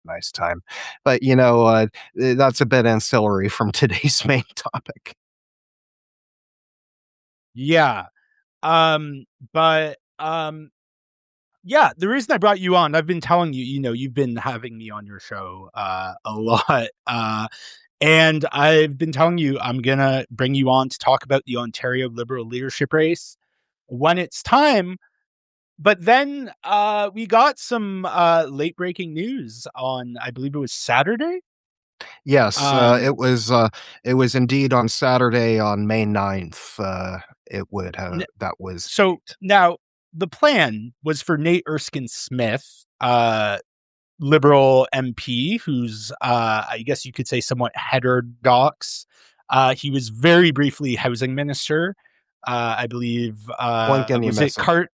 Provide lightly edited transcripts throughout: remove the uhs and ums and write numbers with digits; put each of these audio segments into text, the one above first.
nice time. But, that's a bit ancillary from today's main topic. Yeah. Um, but yeah, the reason I brought you on, I've been telling you, you've been having me on your show a lot. And I've been telling you I'm gonna bring you on to talk about the Ontario Liberal leadership race when it's time. But then we got some late breaking news on, I believe it was Saturday. Yes, Um, it was indeed on Saturday on May 9th. It would n- have that was so now the plan was for Nate Erskine Smith, Liberal MP, who's I guess you could say somewhat heterodox. He was very briefly housing minister. I believe blink and you miss it.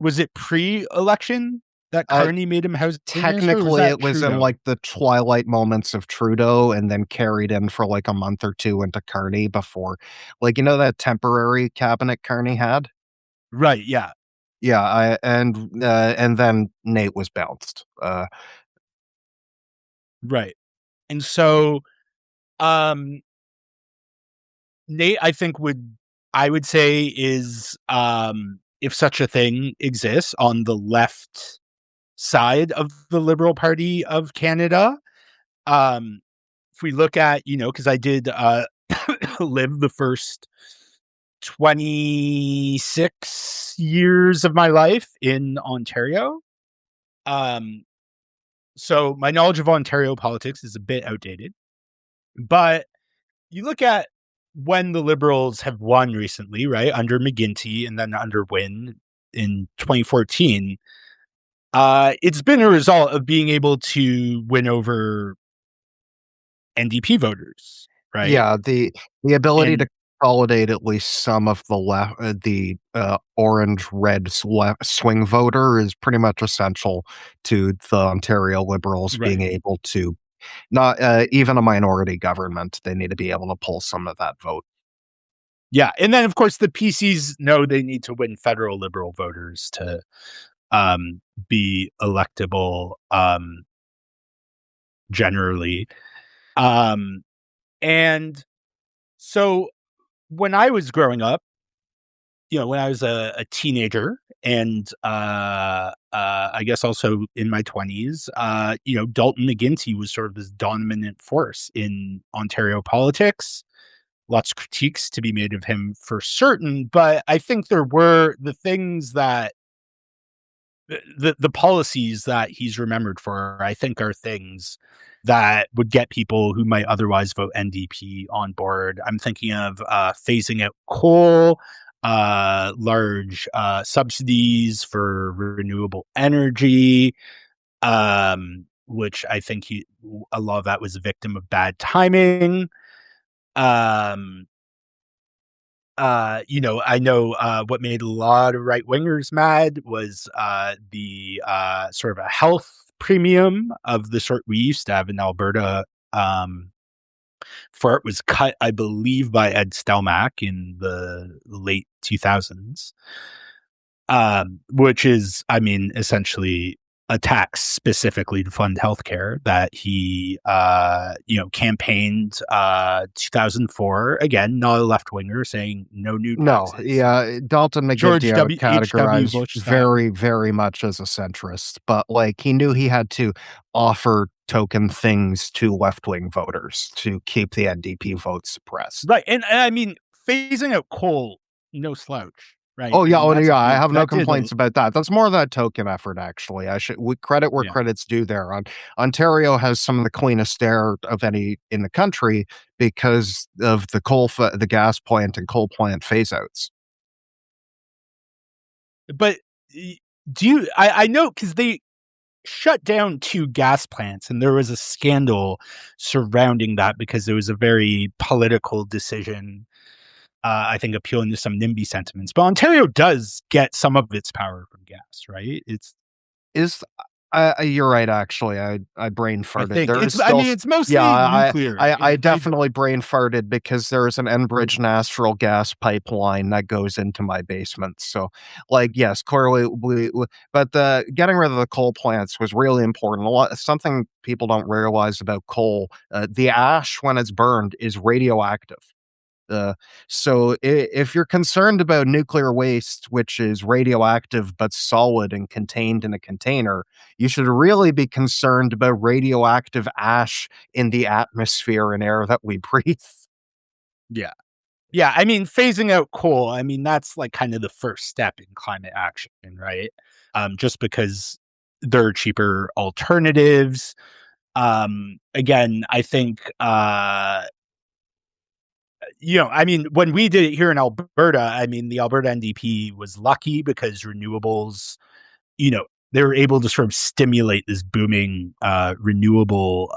Was it pre-election that Uh, Carney made him housing minister, or was Technically, that it was in Trudeau? like the twilight moments of Trudeau, and then carried in for like a month or two into Carney before, like that temporary cabinet Carney had. Right, yeah, Yeah, and then Nate was bounced. right. And so um Nate, I would say is, if such a thing exists, on the left side of the Liberal Party of Canada. Um, if we look at, because I did live the first 26 years of my life in Ontario. Um, so my knowledge of Ontario politics is a bit outdated, but you look at when the Liberals have won recently, right, under McGuinty and then under Wynne in 2014. It's been a result of being able to win over NDP voters, right? Yeah, the ability And to consolidate at least some of the orange red swing voter is pretty much essential to the Ontario Liberals being right. able to not even a minority government. They need to be able to pull some of that vote. Yeah. And then of course the PCs know they need to win federal liberal voters to um be electable generally. Um and so when I was growing up, when I was a teenager and I guess also in my 20s, Dalton McGuinty was sort of this dominant force in Ontario politics. Lots of critiques to be made of him for certain, but I think there were the things that the policies that he's remembered for, I think, are things that would get people who might otherwise vote NDP on board. I'm thinking of phasing out coal, large subsidies for renewable energy, which I think a lot of that was a victim of bad timing. Um, I know what made a lot of right wingers mad was the sort of a health premium of the sort we used to have in Alberta. Um, for it was cut, I believe, by Ed Stelmach in the late 2000s, which is, I mean, essentially a tax specifically to fund healthcare that he, campaigned 2004. Again, not a left winger, saying no new No, taxes. yeah, Dalton McGuinty George I would W. H.W. categorize Bush style. very, very much as a centrist, but like he knew he had to offer token things to left wing voters to keep the NDP vote suppressed. Right. And I mean, phasing out coal, no slouch. Right. Oh I yeah, mean, oh that's a yeah, I big, have no that did a, complaints about that. That's more of a token effort, actually. I should we credit where yeah. credit's due there. Ontario has some of the cleanest air of any in the country because of the gas plant and coal plant phase outs. But do you, I know because they shut down two gas plants and there was a scandal surrounding that because it was a very political decision. I think appealing to some NIMBY sentiments, but Ontario does get some of its power from gas, right? It's Is You're right, actually. I brain I farted. think There is it's. I still, mean, it's yeah. mostly nuclear. I I definitely brain farted because there is an Enbridge natural gas pipeline that goes into my basement. So, like, yes, clearly, but getting rid of the coal plants was really important. Something people don't realize about coal: the ash when it's burned is radioactive. Uh, so if you're concerned about nuclear waste, which is radioactive but solid and contained in a container, you should really be concerned about radioactive ash in the atmosphere and air that we breathe. yeah. Yeah, I mean, phasing out coal, I mean, that's like kind of the first step in climate action, right? Just because there are cheaper alternatives. Again, I think, I mean, when we did it here in Alberta, I mean, the Alberta NDP was lucky because renewables, you know, they were able to sort of stimulate this booming renewable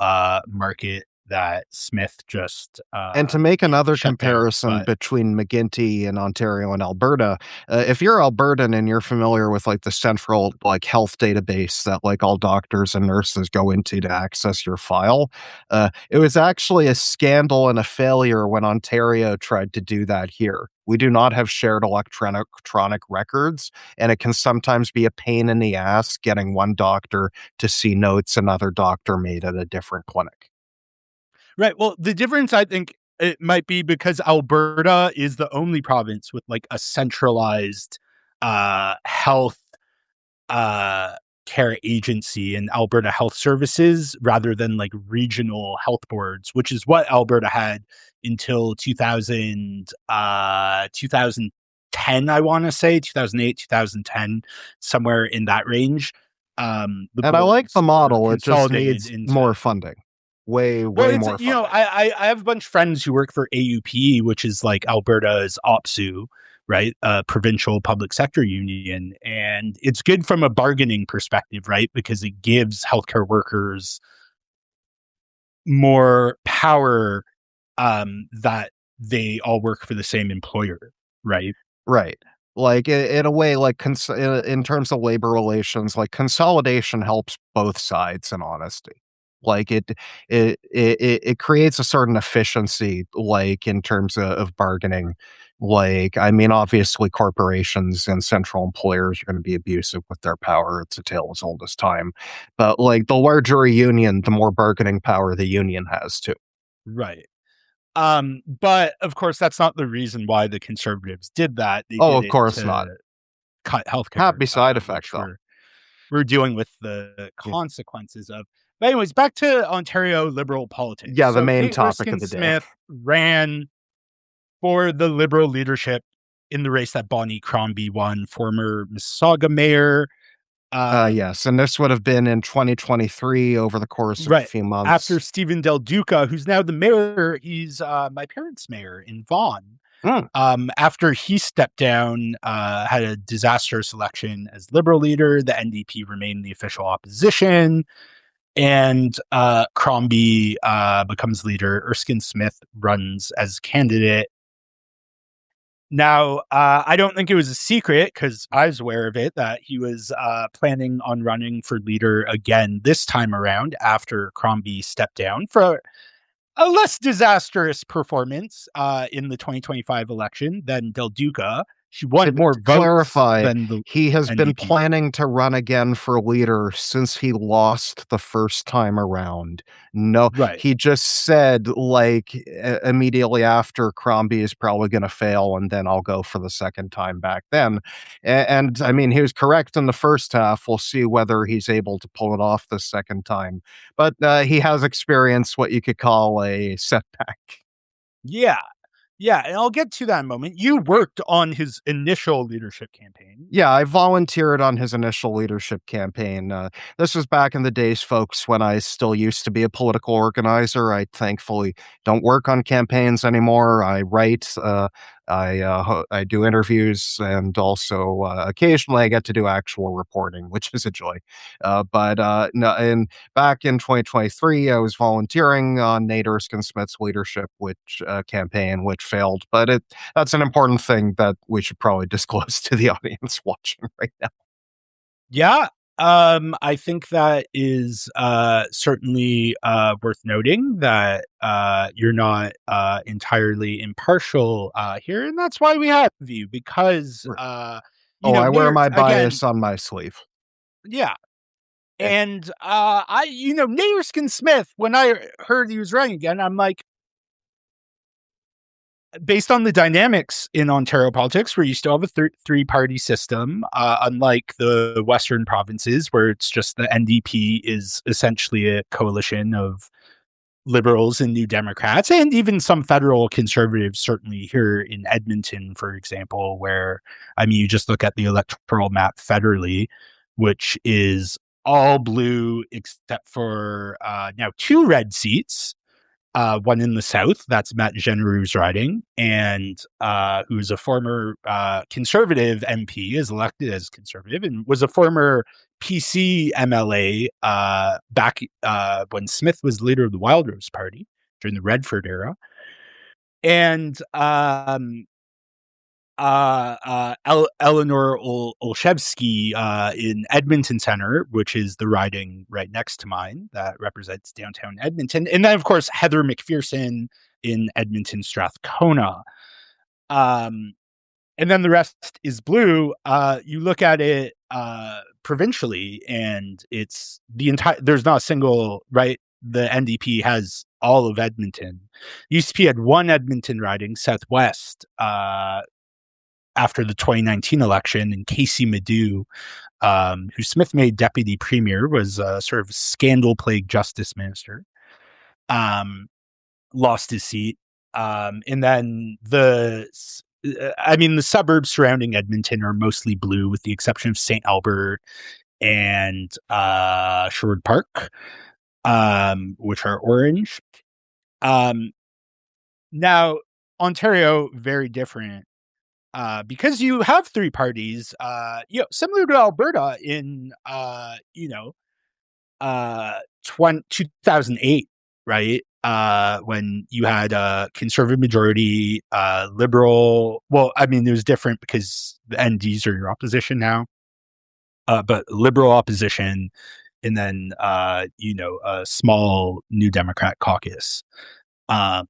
market that Smith just And to make another shut down. comparison But between McGuinty and Ontario and Alberta, if you're Albertan and you're familiar with like the central like health database that like all doctors and nurses go into to access your file, it was actually a scandal and a failure when Ontario tried to do that here. We do not have shared electronic records, and it can sometimes be a pain in the ass getting one doctor to see notes another doctor made at a different clinic. right. Well, the difference I think it might be because Alberta is the only province with like a centralized health uh care agency and Alberta Health Services rather than like regional health boards, which is what Alberta had until 2010, I want to say 2008, 2010, somewhere in that range. The And I like the boards were model, it just consolidated needs into. more funding. Way, Well, way it's more funding. I have a bunch of friends who work for AUP, which is like Alberta's OPSU, right? Provincial Public Sector Union, and it's good from a bargaining perspective, right? Because it gives healthcare workers more power that they all work for the same employer, right? Right. Like, in a way, like, in terms of labor relations, like, consolidation helps both sides in honesty. Like, it creates a certain efficiency, like, in terms of bargaining. Like, I mean, obviously, corporations and central employers are gonna be abusive with their power. It's a tale as old as time. But, like, the larger a union, the more bargaining power the union has too. Right. But of course, that's not the reason why the conservatives did that. They Oh, did of it course not. to cut healthcare, Happy side effect, which though. we're dealing with the Yeah. consequences of. But anyways, back to Ontario Liberal politics. Yeah, the So main Nate topic of Erskine the day. Smith ran for the Liberal leadership in the race that Bonnie Crombie won, former Mississauga mayor. Yes, and this would have been in 2023 over the course of a Right few after months. Stephen Del Duca, who's now the mayor. He's my parents' mayor in Vaughan. Mm. After he stepped down, had a disastrous election as Liberal leader, the NDP remained the official opposition, and Crombie becomes leader. Erskine Smith runs as candidate. Now, I don't think it was a secret because I was aware of it that he was planning on running for leader again this time around after Crombie stepped down for a less disastrous performance in the 2025 election than Del Duca. She won more To votes clarify, than the he has been NDP. planning to run again for leader since he lost the first time around. No, Right. he just said, like, immediately after Crombie is probably gonna fail, and then I'll go for the second time back then. And, I mean, he was correct in the first half. We'll see whether he's able to pull it off the second time. But, he has experienced what you could call a setback. Yeah. Yeah. And I'll get to that moment. You worked on his initial leadership campaign. Yeah, I volunteered on his initial leadership campaign. This was back in the days, folks, when I still used to be a political organizer. I thankfully don't work on campaigns anymore. I write, I do interviews, and also occasionally I get to do actual reporting, which is a joy. But no, and back in 2023, I was volunteering on Nate Erskine Smith's leadership, which campaign, which failed. But that's an important thing that we should probably disclose to the audience watching right now. Yeah. I think that is certainly worth noting that you're not entirely impartial here, and that's why we have you because Right. Oh, I wear Nair my again, bias on my sleeve. yeah, Eh, and I Naiskin Smith. When I heard he was running again, I'm like, based on the dynamics in Ontario politics, where you still have a three-party system, unlike the Western provinces, where it's just the NDP is essentially a coalition of Liberals and New Democrats, and even some federal conservatives, certainly here in Edmonton, for example, where, I mean, you just look at the electoral map federally, which is all blue except for now two red seats, one in the south, that's Matt Genereux's riding, and who's a former conservative MP, is elected as conservative, and was a former PC MLA back when Smith was leader of the Wild Rose Party during the Redford era. And Eleanor Olszewski in Edmonton Center, which is the riding right next to mine that represents downtown Edmonton. And then, of course, Heather McPherson in Edmonton Strathcona. Um, and then the rest is blue. You look at it provincially, and it's the entire, there's not a single, right? The NDP has all of Edmonton. UCP had one Edmonton riding, Southwest, after the 2019 election, and Casey Madhu, who Smith made deputy premier, was a sort of scandal-plagued justice minister, lost his seat. And then the suburbs surrounding Edmonton are mostly blue, with the exception of St. Albert and Sherwood Park, which are orange. Um, Now, Ontario, very different. Because you have three parties, similar to Alberta in, 2008, right? When you had a conservative majority, liberal. Well, I mean, it was different because the NDs are your opposition now, but liberal opposition, and then, a small New Democrat caucus. Um,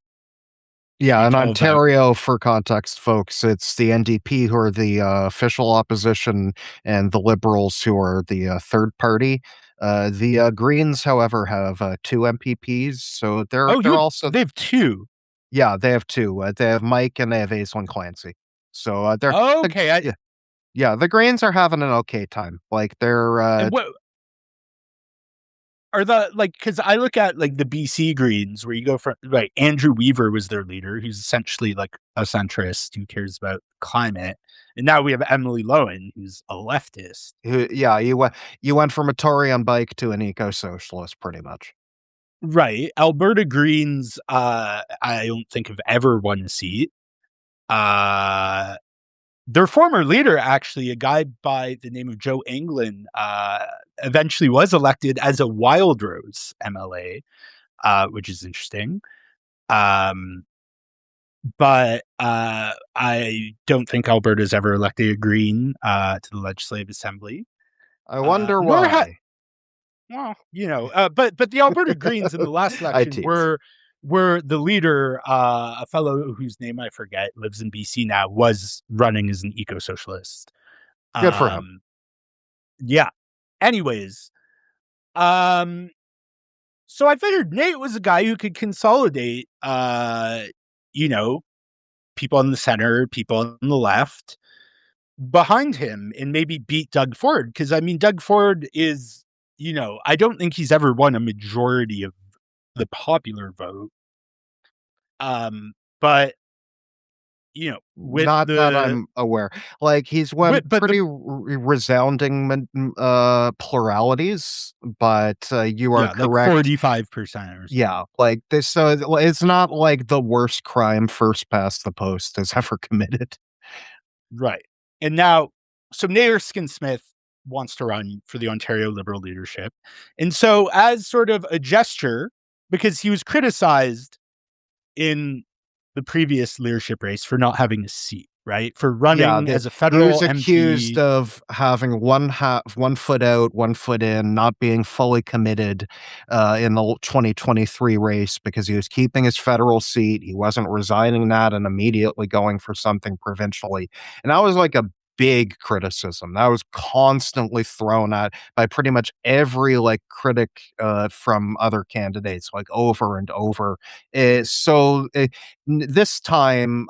Yeah, in each all about, Ontario, for context, folks, it's the NDP who are the official opposition, and the Liberals who are the third party. The Greens, however, have two MPPs, so oh, they're also, they have two. yeah, they have two. They have Mike and they have Aislinn Clancy. So they're the Okay, yeah, yeah, the Greens are having an okay time. Like they're and what are the, like, because I look at like the BC Greens, where you go from, right, Andrew Weaver was their leader, who's essentially like a centrist who cares about climate, and now we have Emily Lowen, who's a leftist. yeah, you went from a Tory on bike to an eco socialist, pretty much. Right, Alberta Greens, I don't think have ever won a seat. Uh, their former leader, actually, a guy by the name of Joe Anglin, eventually was elected as a Wild Rose MLA, which is interesting. Um, but I don't think Alberta's ever elected a Green to the Legislative Assembly. I wonder Nor had, why. well, but the Alberta Greens in the last I election tease. were the leader, a fellow whose name I forget, lives in BC now, was running as an eco socialist. Good for him. Um, yeah. Anyways, um, so I figured Nate was a guy who could consolidate, you know, people in the center, people on the left behind him, and maybe beat Doug Ford. Because, I mean, Doug Ford is, I don't think he's ever won a majority of the popular vote. But, with Not that the, I'm aware. Like, he's won but the, pretty resounding pluralities, but you are yeah, like correct. 45% or something. Yeah, like this. So it's not like the worst crime first past the post has ever committed. Right. And now, so Nair Skin Smith wants to run for the Ontario Liberal leadership. And so, as sort of a gesture, because he was criticized in the previous leadership race for not having a seat. right? For Yeah, running as a he was federal accused MP. of having one foot out, one foot in, not being fully committed in the 2023 race because he was keeping his federal seat. He wasn't resigning that and immediately going for something provincially. And that was like a big criticism that was constantly thrown at by pretty much every like critic from other candidates, like over and over. This time,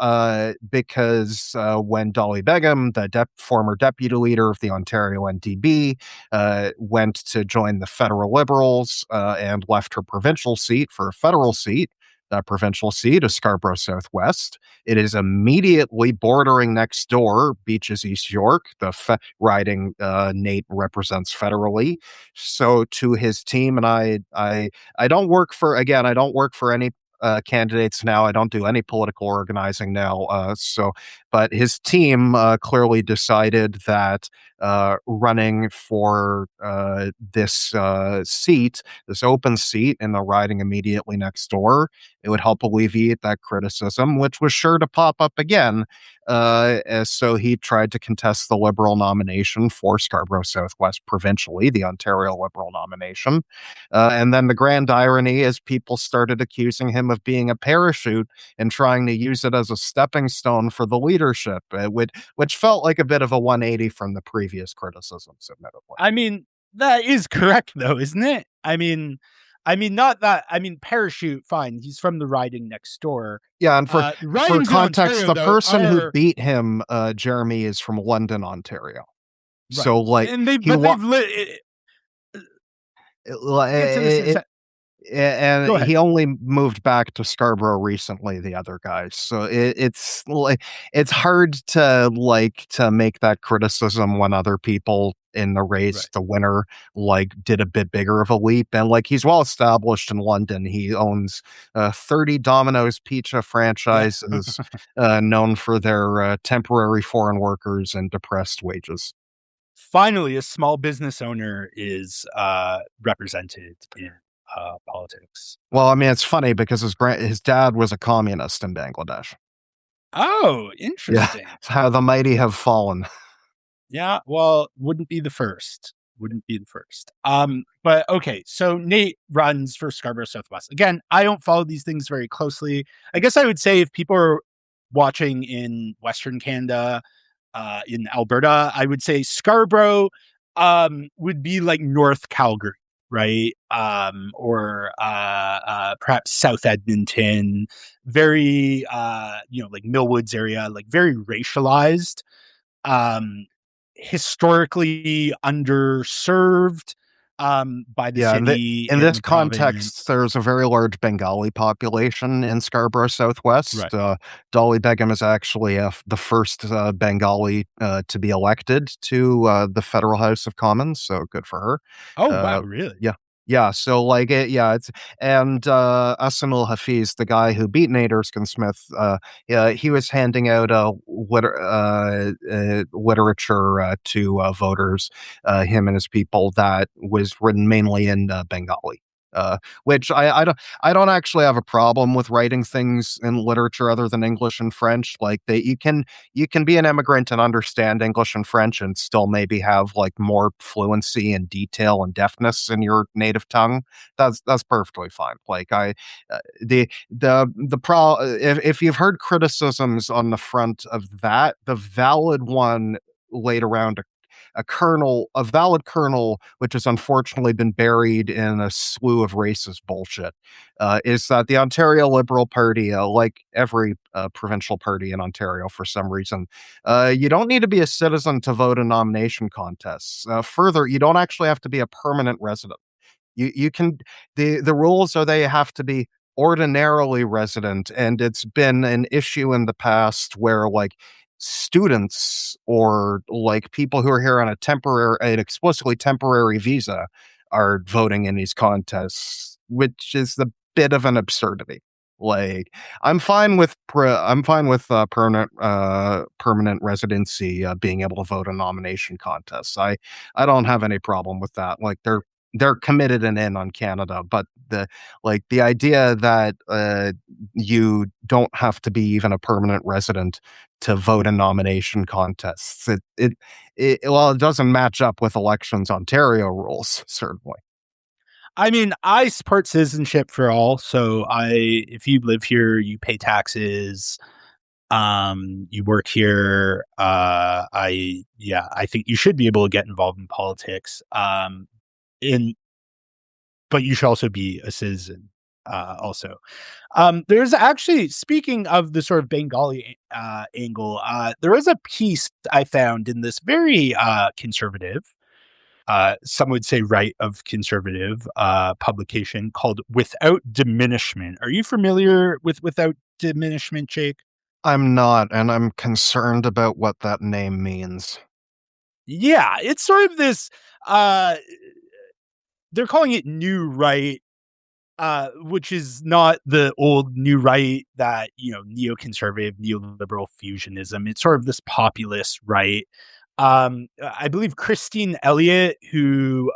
because when Dolly Begum, the former deputy leader of the Ontario NDP, went to join the federal Liberals and left her provincial seat for a federal seat, that provincial seat is Scarborough Southwest. It is immediately bordering next door, Beaches East York, the riding Nate represents federally. So to his team, and I don't work for again, I don't work for any candidates now. I don't do any political organizing now. But his team clearly decided that running for this seat, this open seat in the riding immediately next door, it would help alleviate that criticism, which was sure to pop up again. So he tried to contest the Liberal nomination for Scarborough Southwest provincially, the Ontario Liberal nomination. And then the grand irony is people started accusing him of being a parachute and trying to use it as a stepping stone for the leadership, which felt like a bit of a 180 from the previous criticisms, admittedly. I mean, that is correct though, isn't it? Not that. I mean, parachute. Fine, he's from the riding next door. Yeah, and The for ridings in context, Ontario the though person who are beat him, Jeremy, is from London, Ontario. right, So, like, and they he but wa- they've lit. It's in the it, and Go ahead. he only moved back to Scarborough recently, the other guys. So it's like it's hard to make that criticism when other people in the race, Right. the winner, like did a bit bigger of a leap. And like he's well established in London. He owns 30 Domino's pizza Yeah. franchises known for their temporary foreign workers and depressed wages. Finally, a small business owner is represented in politics. Well, I mean, it's funny because his dad was a communist in Bangladesh. Oh, Yeah, interesting. how the mighty have fallen. Yeah, well, wouldn't be the first. Wouldn't be the first. But okay, so Nate runs for Scarborough Southwest. Again, I don't follow these things very closely. I guess I would say if people are watching in Western Canada, in Alberta, I would say Scarborough would be like North Calgary, right? Or perhaps South Edmonton, very like Millwoods area, like very racialized, um, historically underserved by the Yeah, city in and this the context, province. there's a very large Bengali population in Scarborough Southwest. Right. Dolly Begum is actually the first Bengali to be elected to the Federal House of Commons, so good for her. Oh, wow, Uh, really? yeah. Yeah, so like it, yeah, it's and Asimul Hafiz, the guy who beat Nate Erskine-Smith, yeah, he was handing out literature to voters, him and his people, that was written mainly in Bengali. Which I don't actually have a problem with writing things in literature other than English and French. Like you can be an immigrant and understand English and French and still maybe have like more fluency and detail and deftness in your native tongue. That's perfectly fine. Like the pro if you've heard criticisms on the front of that, the valid one laid around a valid kernel, which has unfortunately been buried in a slew of racist bullshit, is that the Ontario Liberal Party, like every provincial party in Ontario for some reason, you don't need to be a citizen to vote in nomination contests. Further, you don't actually have to be a permanent resident. You can the rules are they have to be ordinarily resident, and it's been an issue in the past where like students or like people who are here on an explicitly temporary visa are voting in these contests, which is a bit of an absurdity. Like I'm fine with permanent residency being able to vote in nomination contests. I don't have any problem with that. Like they're committed and in on Canada, but the idea that you don't have to be even a permanent resident to vote in nomination contests, well, it doesn't match up with elections Ontario rules, certainly. I mean, I support citizenship for all. So if you live here, you pay taxes, you work here. I think you should be able to get involved in politics. In But you should also be a citizen. Also, there's actually, speaking of the sort of Bengali angle, there was a piece I found in this very conservative, some would say right of conservative publication called Without Diminishment. Are you familiar with Without Diminishment, Jake? I'm not, and I'm concerned about what that name means. Yeah, it's sort of this, uh, they're calling it new right, which is not the old new right that, neoconservative, neoliberal fusionism. It's sort of this populist right. I believe Christine Elliott, who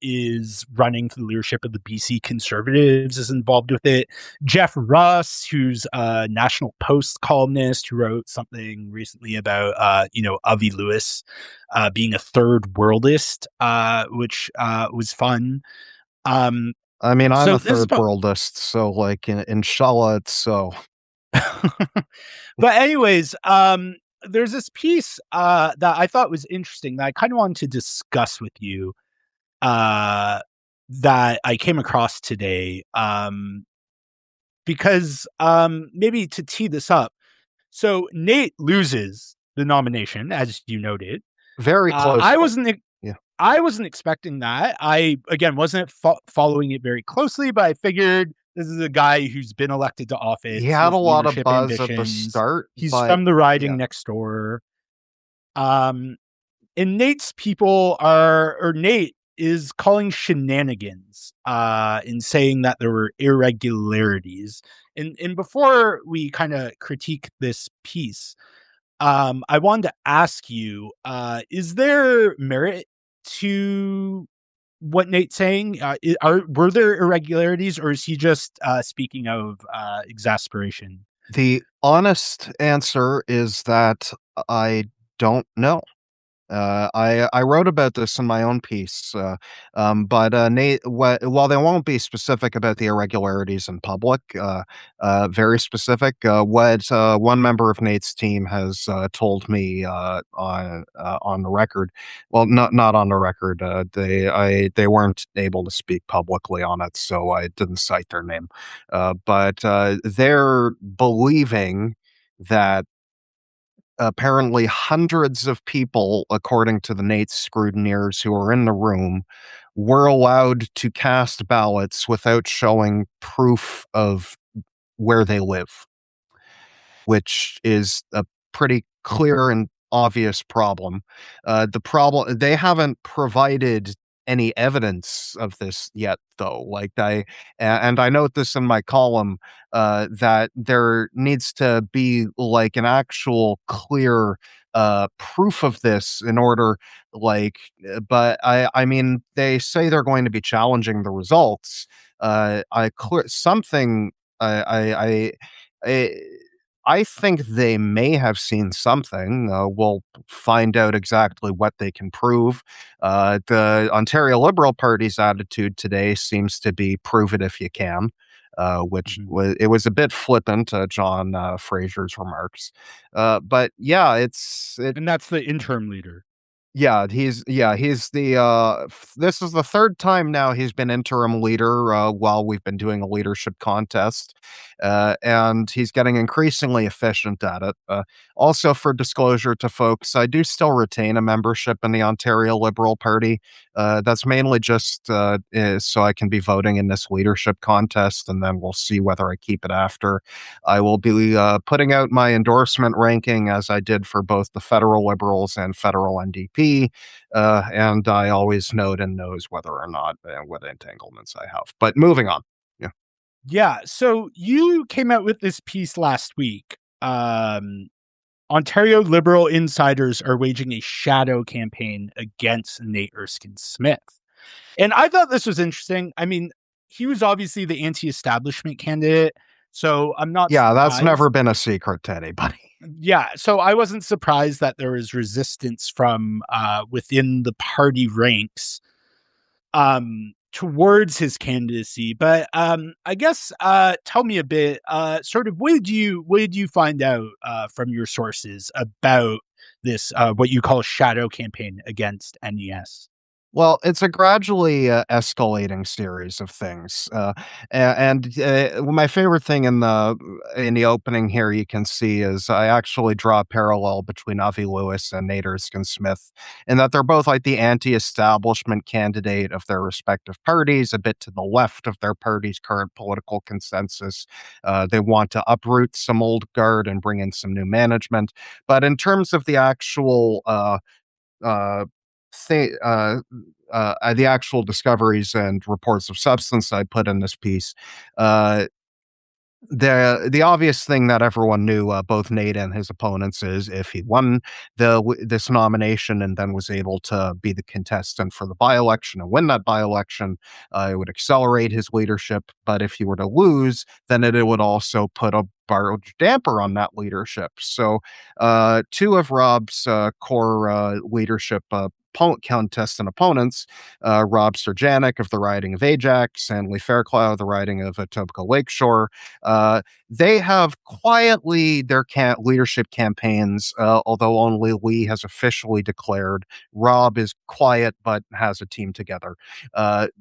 is running for the leadership of the BC Conservatives, is involved with it. Jeff Russ, who's a National Post columnist, who wrote something recently about, Avi Lewis being a third worldist, which was fun. Um, I mean, I'm so a this is third about, worldist, so inshallah, it's so. but anyways, there's this piece that I thought was interesting that I kind of wanted to discuss with you, uh, that I came across today, because maybe to tee this up. So Nate loses the nomination, as you noted. Very Uh, I closely. wasn't Yeah. I wasn't expecting that. I, again, wasn't following it very closely, but I figured this is a guy who's been elected to He office. He had a has lot of leadership buzz at the ambitions. start, He's but from the riding yeah. next door. Um, and Nate's people are, or Nate is calling shenanigans, in saying that there were irregularities. And before we kind of critique this piece, I wanted to ask you, is there merit to what Nate's saying? Were there irregularities, or is he just speaking of exasperation? The honest answer is that I don't know. I wrote about this in my own piece, but Nate, while they won't be specific about the irregularities in public, very specific, what one member of Nate's team has told me on the record. Well, not on the record. They weren't able to speak publicly on it, so I didn't cite their name. But they're believing that apparently hundreds of people, according to the Nate scrutineers who were in the room, were allowed to cast ballots without showing proof of where they live, which is a pretty clear and obvious problem. The problem, they haven't provided any evidence of this yet, though. And I note this in my column, that there needs to be like an actual clear proof of this in order, but I mean, they say they're going to be challenging the results. I clear something. I I think they may have seen something. We'll find out exactly what they can prove. The Ontario Liberal Party's attitude today seems to be "prove it if you can," which Mhm. was a bit flippant, John Fraser's remarks. But yeah, And that's the interim leader. he's the this is the third time now he's been interim leader while we've been doing a leadership contest, and he's getting increasingly efficient at it. Also, for disclosure to folks, I do still retain a membership in the Ontario Liberal Party. That's mainly just so I can be voting in this leadership contest, and then we'll see whether I keep it after. I will be putting out my endorsement ranking as I did for both the federal Liberals and federal NDP, and I always note and knows whether or not what entanglements I have. But moving on. Yeah. Yeah. So you came out with this piece last week. Ontario Liberal insiders are waging a shadow campaign against Nate Erskine Smith. And I thought this was interesting. I mean, he was obviously the anti-establishment candidate, so I'm not Yeah, that's never surprised. been a secret to anybody. Yeah, so I wasn't surprised that there was resistance from within the party ranks towards his candidacy. But I guess tell me a bit, sort of what did you find out from your sources about this what you call shadow campaign against NES? Well, it's a gradually escalating series of things, my favorite thing in the opening here you can see is I actually draw a parallel between Avi Lewis and Nate Erskine Smith, in that they're both like the anti-establishment candidate of their respective parties, a bit to the left of their party's current political consensus. They want to uproot some old guard and bring in some new management, but in terms of the actual uh, say, the actual discoveries and reports of substance I put in this piece, uh, the obvious thing that everyone knew, both Nate and his opponents, is if he won this nomination and then was able to be the contestant for the by-election and win that by-election, it would accelerate his leadership. But if he were to lose, then it would also put a large damper on that leadership. So, two of Rob's core leadership contestant opponents, Rob Serjanik of the riding of Ajax and Lee Fairclough of the riding of Etobicoke Lakeshore, they have quietly their leadership campaigns, although only Lee has officially declared. Rob is quiet but has a team together.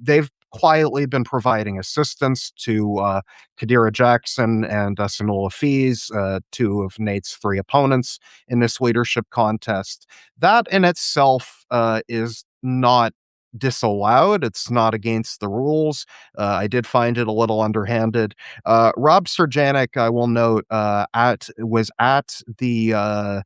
They've quietly been providing assistance to Kadira Jackson and Sanola Fees, two of Nate's three opponents in this leadership contest. That in itself is not disallowed. It's not against the rules. I did find it a little underhanded. Rob Serjanik, I will note, at was at the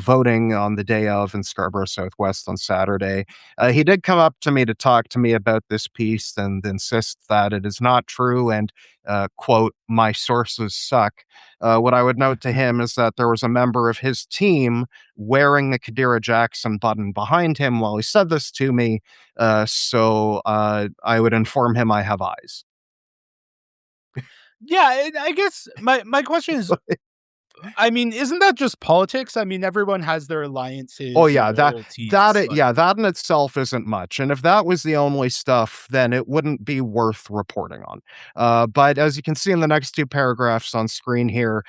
voting on the day of in Scarborough Southwest on Saturday. He did come up to me to talk to me about this piece and insist that it is not true and, quote, my sources suck. What I would note to him is that there was a member of his team wearing the Kadira Jackson button behind him while he said this to me. So I would inform him I have eyes. Yeah, and I guess my question is, I mean, isn't that just politics? I mean, everyone has their Oh alliances and yeah, loyalties, but that in itself isn't much, and if that was the only stuff, then it wouldn't be worth reporting on. But as you can see in the next two paragraphs on screen here,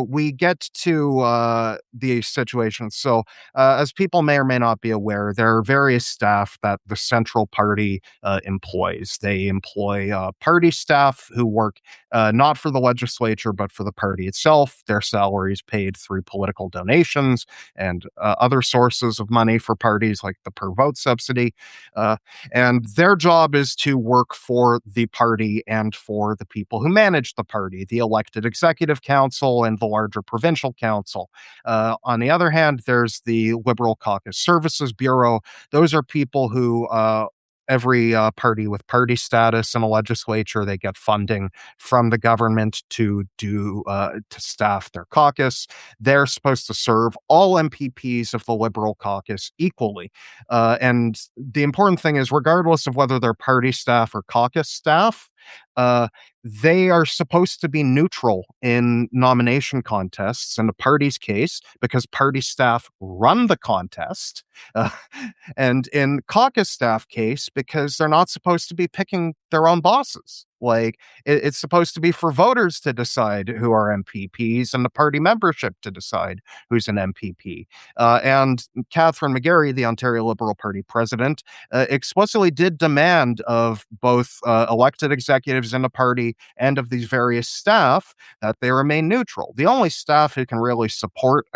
we get to the situation. So, as people may or may not be aware, there are various staff that the Central Party employs. They employ party staff who work not for the legislature but for the party itself. Their salaries paid through political donations and other sources of money for parties like the per vote subsidy. Uh, and their job is to work for the party and for the people who manage the party, the elected executive council and the larger provincial council. On the other hand, there's the Liberal Caucus Services Bureau. Those are people who every party with party status in a legislature, they get funding from the government to do to staff their caucus. They're supposed to serve all MPPs of the Liberal caucus equally. And the important thing is, regardless of whether they're party staff or caucus staff, uh, they are supposed to be neutral in nomination contests in the party's case because party staff run the contest. Uh, and in caucus staff case, because they're not supposed to be picking their own bosses. Like it's supposed to be for voters to decide who are MPPs and the party membership to decide who's an MPP. And Catherine McGarry, the Ontario Liberal Party president, explicitly did demand of both elected executives in the party and of these various staff that they remain neutral. The only staff who can really support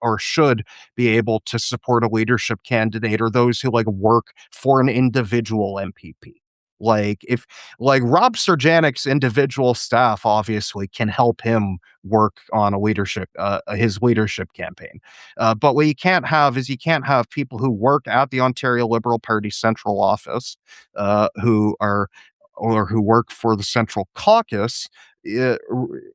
or should be able to support a leadership candidate are those who like work for an individual MPP. Like if like Rob Serjanik's individual staff obviously can help him work on a leadership his leadership campaign. But what you can't have people who work at the Ontario Liberal Party central office who are or who work for the central caucus uh,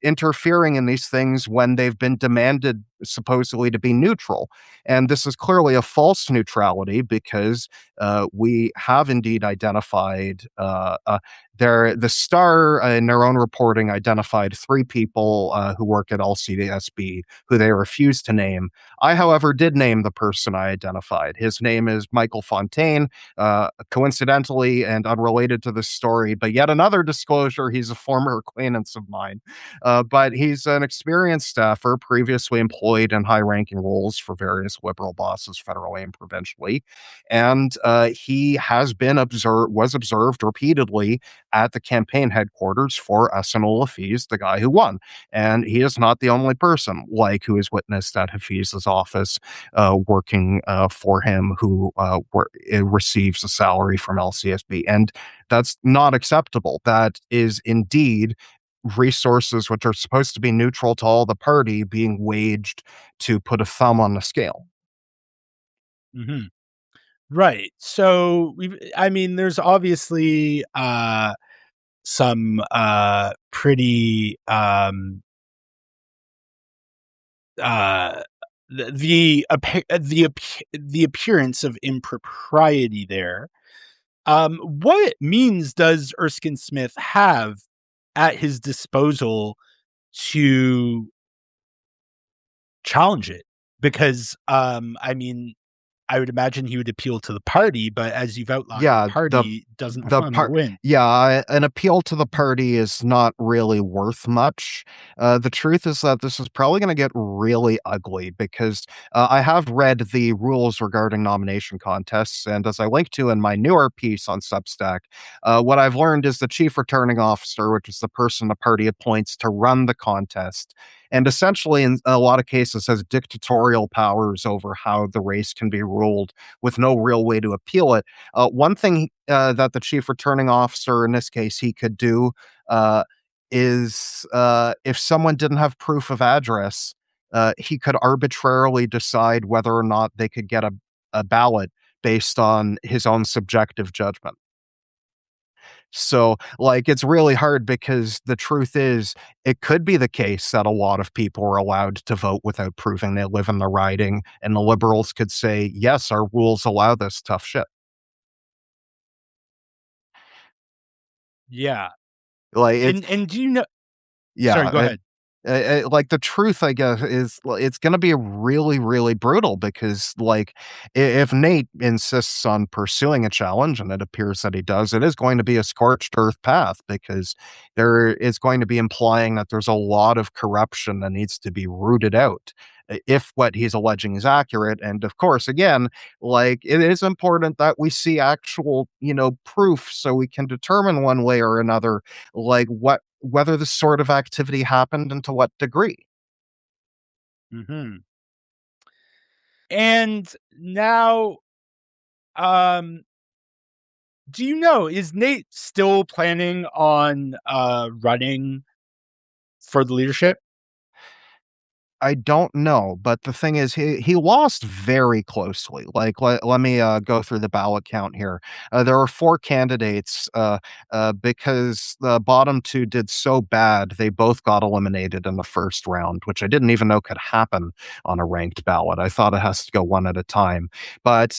interfering in these things when they've been demanded supposedly to be neutral. And this is clearly a false neutrality because we have indeed identified the Star in their own reporting identified three people who work at LCSB who they refused to name. I, however, did name the person I identified. His name is Michael Fontaine. Coincidentally and unrelated to this story, but yet another disclosure, he's a former acquaintance of mine. But he's an experienced staffer, previously employed in high ranking roles for various liberal bosses, federally and provincially. And he has been was observed repeatedly at the campaign headquarters for Hassan Hafiz, the guy who won. And he is not the only person like who has witnessed at Hafiz's office working for him who receives a salary from LCSB. And that's not acceptable. That is indeed resources which are supposed to be neutral to all the party being waged to put a thumb on the scale. Mhm. Right. So I mean, there's obviously some pretty uh the appearance of impropriety there. What means does Erskine Smith have at his disposal to challenge it? Because I mean, I would imagine he would appeal to the party, but as you've outlined, the Yeah, party doesn't the want him to part win. yeah, an appeal to the party is not really worth much. The truth is that this is probably going to get really ugly because I have read the rules regarding nomination contests, and as I link to in my newer piece on Substack, what I've learned is the chief returning officer, which is the person the party appoints to run the contest, and essentially in a lot of cases has dictatorial powers over how the race can be ruled with no real way to appeal it. One thing that the chief returning officer, in this case, he could do uh, is if someone didn't have proof of address, he could arbitrarily decide whether or not they could get a ballot based on his own subjective judgment. So, like, it's really hard because the truth is, it could be the case that a lot of people are allowed to vote without proving they live in the riding, and the liberals could say, yes, our rules allow this tough shit. Yeah. Like, it's And do you know Sorry, Yeah, go ahead. like, the truth, I guess, is it's gonna be really, really brutal because, like, if Nate insists on pursuing a challenge, and it appears that he does, it is going to be a scorched earth path because there is going to be implying that there's a lot of corruption that needs to be rooted out, if what he's alleging is accurate. And of course, again, like, it is important that we see actual, proof so we can determine one way or another, like, whether this sort of activity happened and to what degree. Mhm. And now, um, do you know, is Nate still planning on running for the leadership? I don't know, but the thing is, he lost very closely. Like, let me go through the ballot count here. There were four candidates because the bottom two did so bad, they both got eliminated in the first round, which I didn't even know could happen on a ranked ballot. I thought it has to go one at a time. But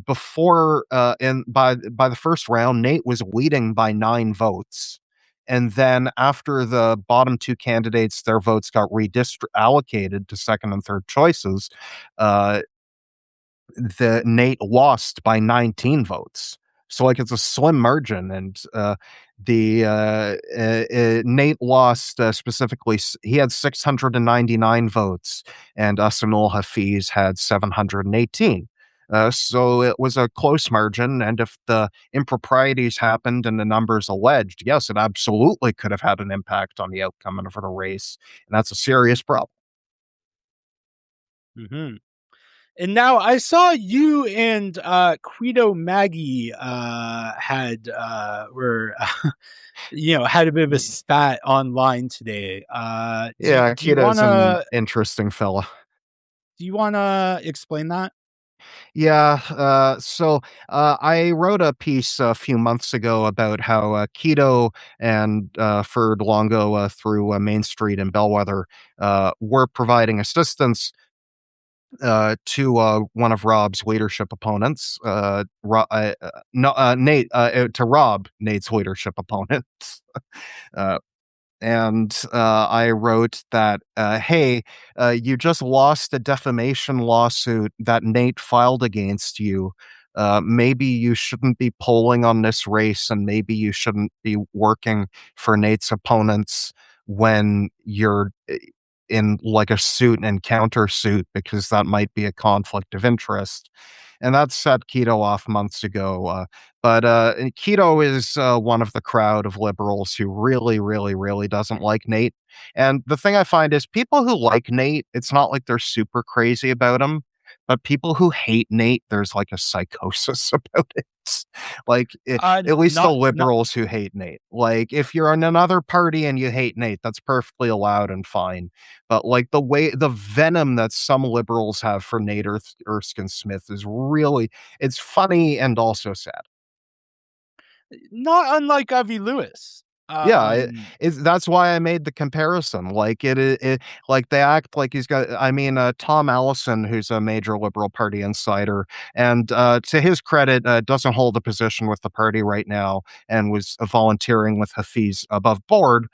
before and by the first round, Nate was leading by 9 votes. And then after the bottom two candidates, their votes got allocated to second and third choices, uh, the Nate lost by 19 votes. So like it's a slim margin, and the Nate lost specifically. He had 699 votes, and Asanul Hafiz had 718. So it was a close margin, and if the improprieties happened and the numbers alleged, yes, it absolutely could have had an impact on the outcome of the race, and that's a serious problem. Mhm. And now I saw you and Quito Maggie had were had a bit of a spat online today. Yeah, Do you Akita's an wanna interesting fella. explain that? Yeah, I wrote a piece a few months ago about how Keto and Ferd Longo through Main Street and Bellwether were providing assistance to one of Rob's leadership opponents, no, Nate, to Rob, Nate's leadership opponents. Uh, and I wrote that, hey, you just lost a defamation lawsuit that Nate filed against you. Maybe you shouldn't be polling on this race, and maybe you shouldn't be working for Nate's opponents when you're in like a suit and countersuit, because that might be a conflict of interest. And that set Keto off months ago. But Keto is one of the crowd of liberals who really, really, really doesn't like Nate. And the thing I find is people who like Nate, it's not like they're super crazy about him, but people who hate Nate, there's like a psychosis about it. Like, at least the Not liberals who hate Nate. Like, if you're in another party and you hate Nate, that's perfectly allowed and fine. But like the venom that some liberals have for Nate Erskine Smith is really, it's funny and also sad. not unlike Ivy Lewis. Yeah, it's that's why I made the comparison. Like like they act like he's got. I mean, Tom Allison, who's a major Liberal Party insider, and to his credit, doesn't hold a position with the party right now, and was volunteering with Hafiz above board.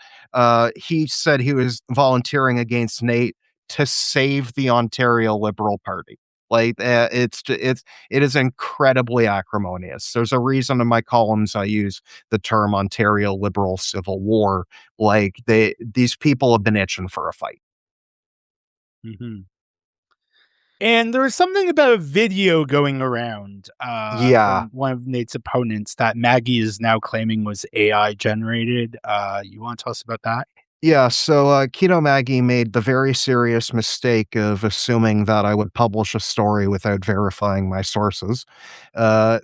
He said he was volunteering against Nate to save the Ontario Liberal Party. Like it is incredibly acrimonious. There's a reason in my columns I use the term Ontario Liberal Civil War. Like these people have been itching for a fight. Mhm. And there was something about a video going around Yeah, from one of Nate's opponents that Maggie is now claiming was AI generated. You want to tell us about that? yeah, so Keto Maggie made the very serious mistake of assuming that I would publish a story without verifying my sources. What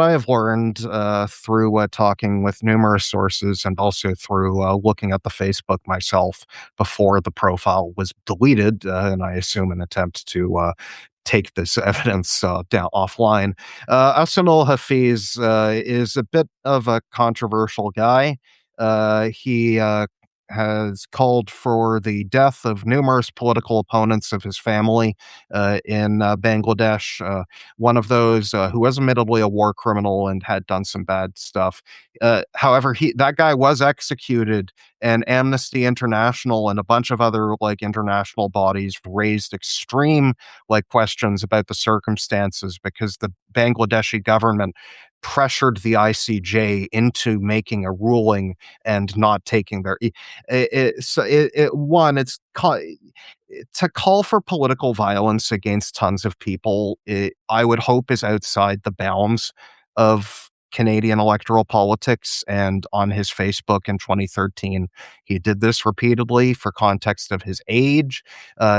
I have learned through talking with numerous sources and also through looking at the Facebook myself before the profile was deleted, and I assume an attempt to take this evidence down offline. Asanul Hafiz is a bit of a controversial guy. He has called for the death of numerous political opponents of his family in Bangladesh. One of those who was admittedly a war criminal and had done some bad stuff. However, that guy was executed, and Amnesty International and a bunch of other like international bodies raised extreme like questions about the circumstances because the Bangladeshi government pressured the ICJ into making a ruling and not taking their one it's to call for political violence against tons of people, I would hope is outside the bounds of Canadian electoral politics. And on his Facebook in 2013, he did this repeatedly for context of his age.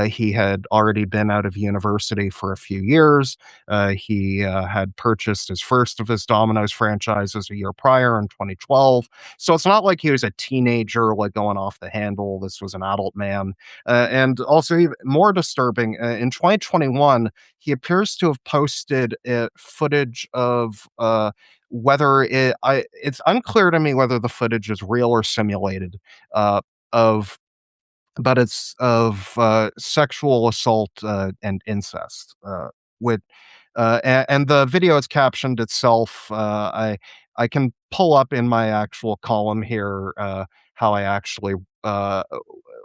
He had already been out of university for a few years. He had purchased his first of his Domino's franchises a year prior in 2012. So it's not like he was a teenager, like going off the handle. This was an adult man. And also, even more disturbing, in 2021, he appears to have posted footage of it's unclear to me whether the footage is real or simulated, uh, of but it's of sexual assault and incest. With and the video is captioned itself. I can pull up in my actual column here how I actually uh,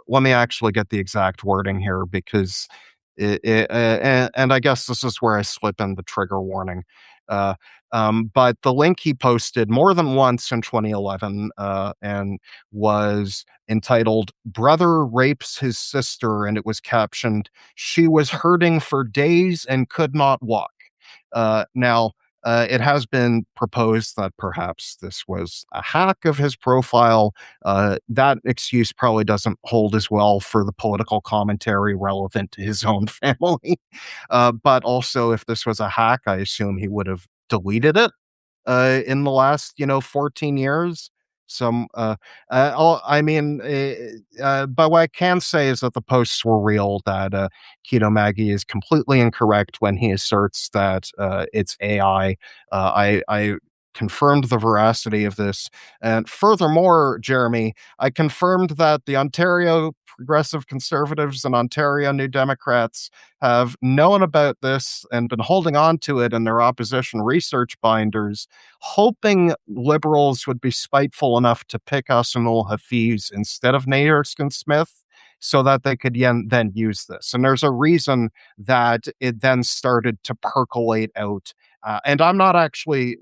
let me actually get the exact wording here because and I guess this is where I slip in the trigger warning. Uh, but the link he posted more than once in 2011 and was entitled "Brother Rapes His Sister," and it was captioned, "She was hurting for days and could not walk." Now, it has been proposed that perhaps this was a hack of his profile. That excuse probably doesn't hold as well for the political commentary relevant to his own family. But also, if this was a hack, I assume he would have deleted it in the last, 14 years. Some, I mean, but what I can say is that the posts were real. That Keto Maggie is completely incorrect when he asserts that it's AI. I confirmed the veracity of this, and furthermore, Jeremy, I confirmed that the Ontario Progressive Conservatives and Ontario New Democrats have known about this and been holding on to it in their opposition research binders, hoping liberals would be spiteful enough to pick Asanul Hafiz instead of Nate Erskine Smith so that they could then use this. And there's a reason that it then started to percolate out. And I'm not actually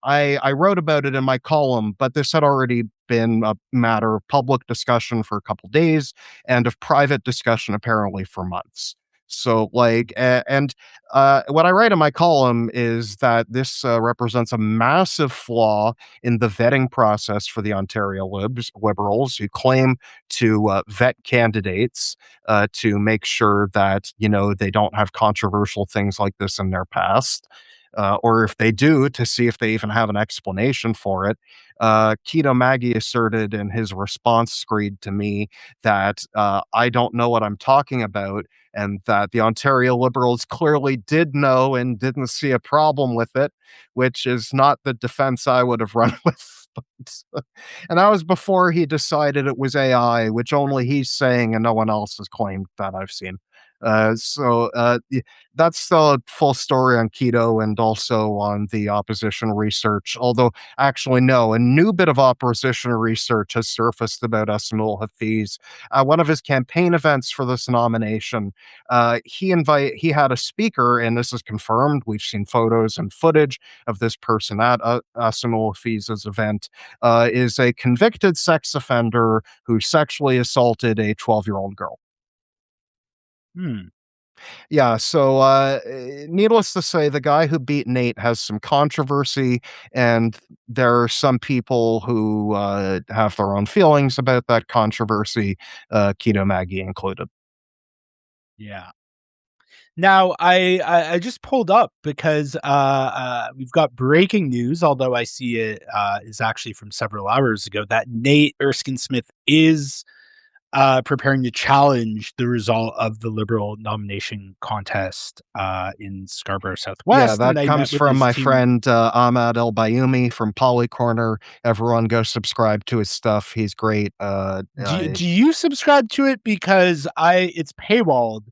I wrote about it in my column, but this had already been a matter of public discussion for a couple days and of private discussion apparently for months. So and what I write in my column is that this represents a massive flaw in the vetting process for the Ontario Liberals, who claim to vet candidates to make sure that they don't have controversial things like this in their past. Or if they do, to see if they even have an explanation for it. Keto Maggie asserted in his response screed to me that I don't know what I'm talking about, and that the Ontario Liberals clearly did know and didn't see a problem with it, which is not the defense I would have run with. And that was before he decided it was AI, which only he's saying and no one else has claimed that I've seen. That's the full story on keto and also on the opposition research. Although, actually, no, a new bit of opposition research has surfaced about Asmul Hafiz. One of his campaign events for this nomination, he had a speaker, and this is confirmed. We've seen photos and footage of this person at Asmul Hafiz's event. Is a convicted sex offender who sexually assaulted a 12-year-old girl. Hmm. Yeah, so needless to say, the guy who beat Nate has some controversy, and there are some people who have their own feelings about that controversy, Keto Maggie included. Yeah. Now, I just pulled up because we've got breaking news, although I see it is actually from several hours ago, that Nate Erskine Smith is preparing to challenge the result of the Liberal nomination contest in Scarborough Yeah, Southwest. And that I met comes with from his my team. friend Ahmad El Bayoumi from Polycorner. Everyone go subscribe to his stuff. He's great. Do you subscribe to it? Because it's paywalled.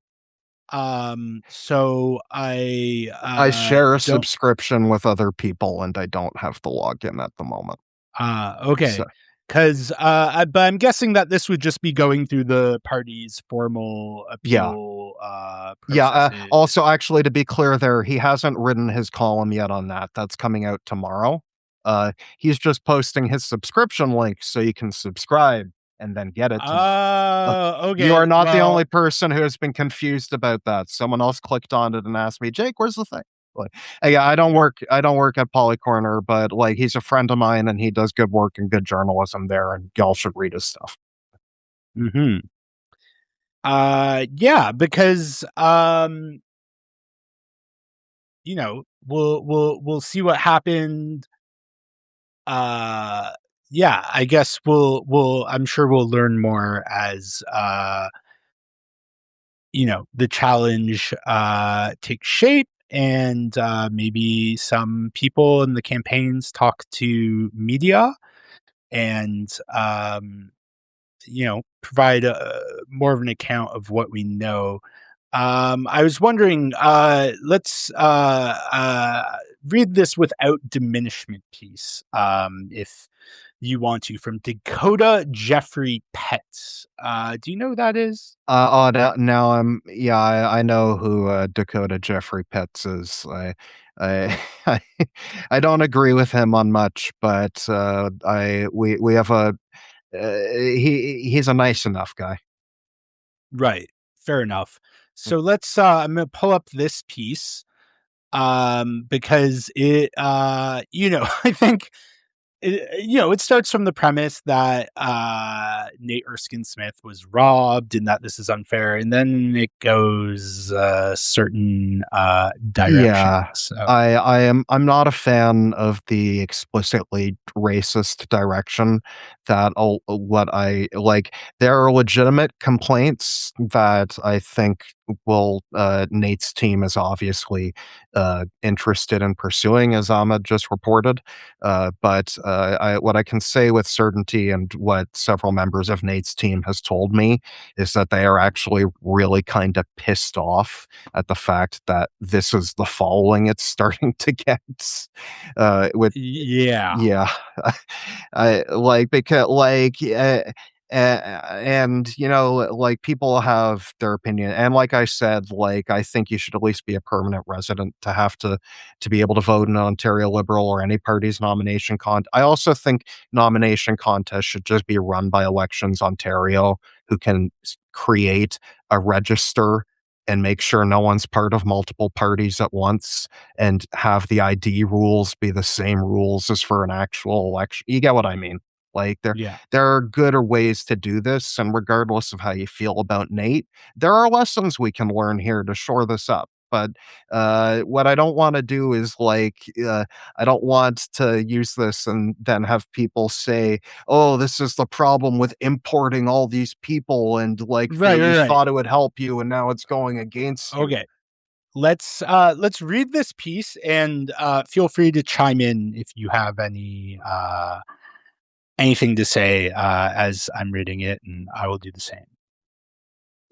So I I share a don't. subscription with other people, and I don't have the login at the moment. So, Okay. Because, but I'm guessing that this would just be going through the party's formal yeah, appeal yeah. processes. Also, actually, to be clear, there he hasn't written his column yet on that. That's coming out tomorrow. He's just posting his subscription link so you can subscribe and then get it tomorrow. You are Okay. not the only Well, person who has been confused about that. Someone else clicked on it and asked me, "Jake, where's the thing?" Like, yeah, I don't work at Polycorner, but like he's a friend of mine and he does good work and good journalism there, and y'all should read his stuff. hmm yeah, because, we'll see what happened. Uh, yeah, I guess I'm sure we'll learn more as, the challenge takes shape, and maybe some people in the campaigns talk to media and provide more of an account of what we know. I was wondering, let's read this without diminishment piece, if you want to, from Dakota Jeffrey Petts. Do you know who that is? Now yeah, I know who Dakota Jeffrey Petts is. I, I, I don't agree with him on much, but we have he's a nice enough guy. Right. Fair enough. So let's I'm gonna pull up this piece because it I think it starts from the premise that Nate Erskine Smith was robbed and that this is unfair, and then it goes certain directions. Yeah, So, I'm not a fan of the explicitly racist direction that what I like. There are legitimate complaints that I think will Nate's team is obviously interested in pursuing, as Ahmed just reported. What I can say with certainty, and what several members of Nate's team has told me, is that they are actually really kind of pissed off at the fact that this is the following it's starting to get. With yeah, yeah, I like because and like people have their opinion, and like I said, like I think you should at least be a permanent resident to have to be able to vote in an Ontario Liberal or any party's nomination I also think nomination contests should just be run by Elections Ontario, who can create a register and make sure no one's part of multiple parties at once, and have the ID rules be the same rules as for an actual election. You get what I mean? Like yeah. there are gooder ways to do this, and regardless of how you feel about Nate, there are lessons we can learn here to shore this up. But what I don't want to do is I don't want to use this and then have people say, "Oh, this is the problem with importing all these people, and Right, you right, right. thought it would help you, and now it's going against you." Okay. Let's read this piece and feel free to chime in if you have anything to say as I'm reading it, and I will do the same.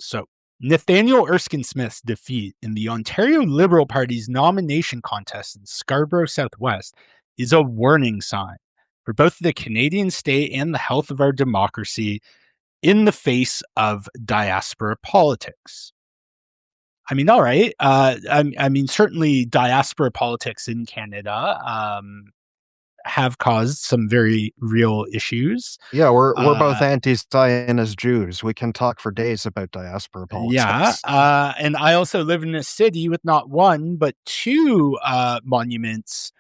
So, Nathaniel Erskine Smith's defeat in the Ontario Liberal Party's nomination contest in Scarborough Southwest is a warning sign for both the Canadian state and the health of our democracy in the face of diaspora politics. I mean, all right. I mean, certainly diaspora politics in Canada have caused some very real issues. Yeah, we're both Uh, anti-Zionist Jews. We can talk for days about diaspora Yeah, politics. and I also live in a city with not one but two monuments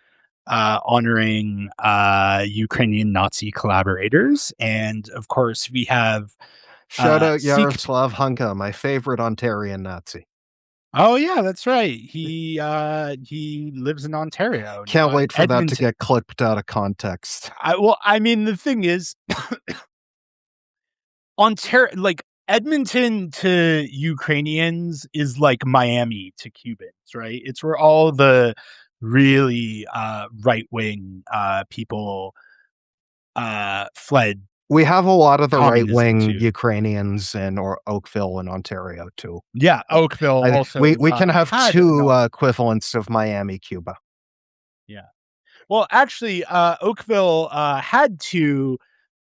honoring Ukrainian Nazi collaborators, and of course we have Shout out Sikh. Yaroslav Hunka, my favorite Ontarian Nazi. Oh yeah, that's right. He lives in Ontario, Can't not wait for that to Edmonton. get clipped out of context. I mean, the thing is, Ontario, like Edmonton to Ukrainians is like Miami to Cubans, right? It's where all the really right wing people fled We have a lot of the communism right-wing to. Ukrainians in or Oakville in Ontario too. Yeah, Oakville We also can have had a two Nazi. equivalents of Miami, Cuba. Yeah. Well, actually, Oakville had two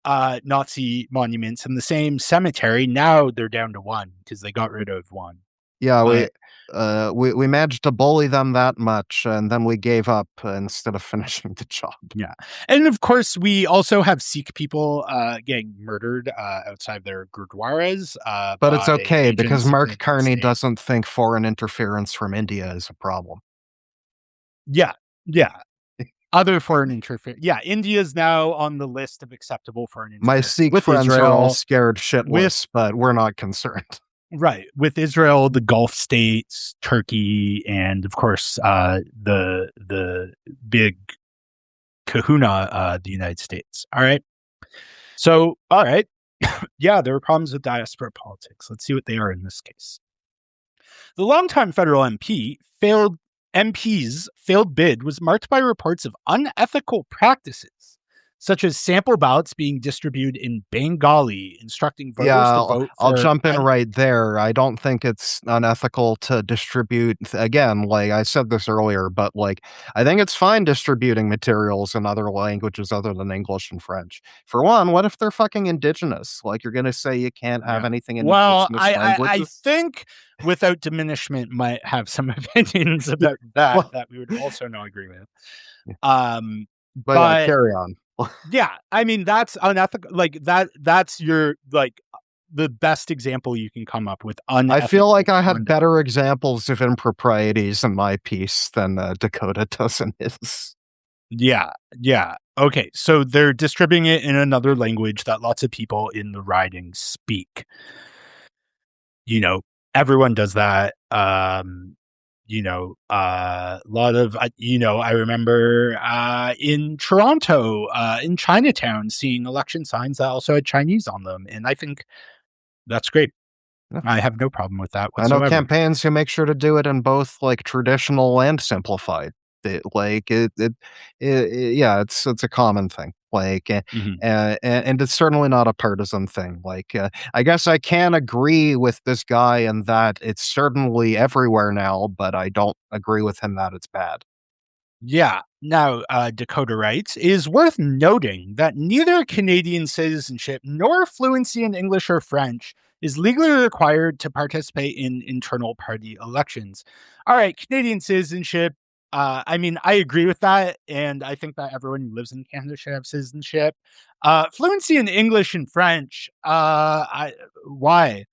Nazi monuments in the same cemetery. Now they're down to one because they got rid of one. Yeah, But we managed to bully them that much, and then we gave up instead of finishing the job. yeah, and of course, we also have Sikh people getting murdered outside their gurdwaras But it's by okay because agents of the Mark Indian Carney state. doesn't think foreign interference from India is a problem. Yeah, yeah. Other foreign interference. Yeah, India is now on the list of acceptable foreign My interference Sikh with friends are all Israel. scared With shitless, but we're not concerned. Right, with Israel, the Gulf states, Turkey, and of course the big Kahuna, the United States. All right. So, all right. Yeah, there are problems with diaspora politics. Let's see what they are in this case. The longtime federal MP's failed bid was marked by reports of unethical practices, such as sample ballots being distributed in Bengali, instructing Yeah, voters to vote I'll for jump in right there. I don't think it's unethical to distribute, again, like I said this earlier, but I think it's fine distributing materials in other languages other than English and French. For one, what if they're fucking indigenous? Like you're gonna say you can't have Yeah. anything in Well, indigenous I languages? think without diminishment might have some opinions Yeah, about that well, that we would also not agree with. yeah. Um, But yeah, but carry on. yeah, I mean that's unethical. Like that's your like the best example you can come up with I feel like unethical I had conduct. better examples of improprieties in my piece than Dakota does in his. Yeah, yeah. Okay, so they're distributing it in another language that lots of people in the riding speak. You know, everyone does that. A lot of, I remember in Toronto, in Chinatown, seeing election signs that also had Chinese on them. And I think that's great. I have no problem with that I know whatsoever. campaigns who make sure to do it in both, like, traditional and simplified. Yeah, it's a common thing, Mhm. and it's certainly not a partisan thing, I guess I can agree with this guy in that it's certainly everywhere now, but I don't agree with him that it's bad. Yeah. Now, Dakota writes, it is worth noting that neither Canadian citizenship nor fluency in English or French is legally required to participate in internal party elections. All right, Canadian citizenship. I mean, I agree with that. And I think that everyone who lives in Canada should have citizenship. Fluency in English and French. Why?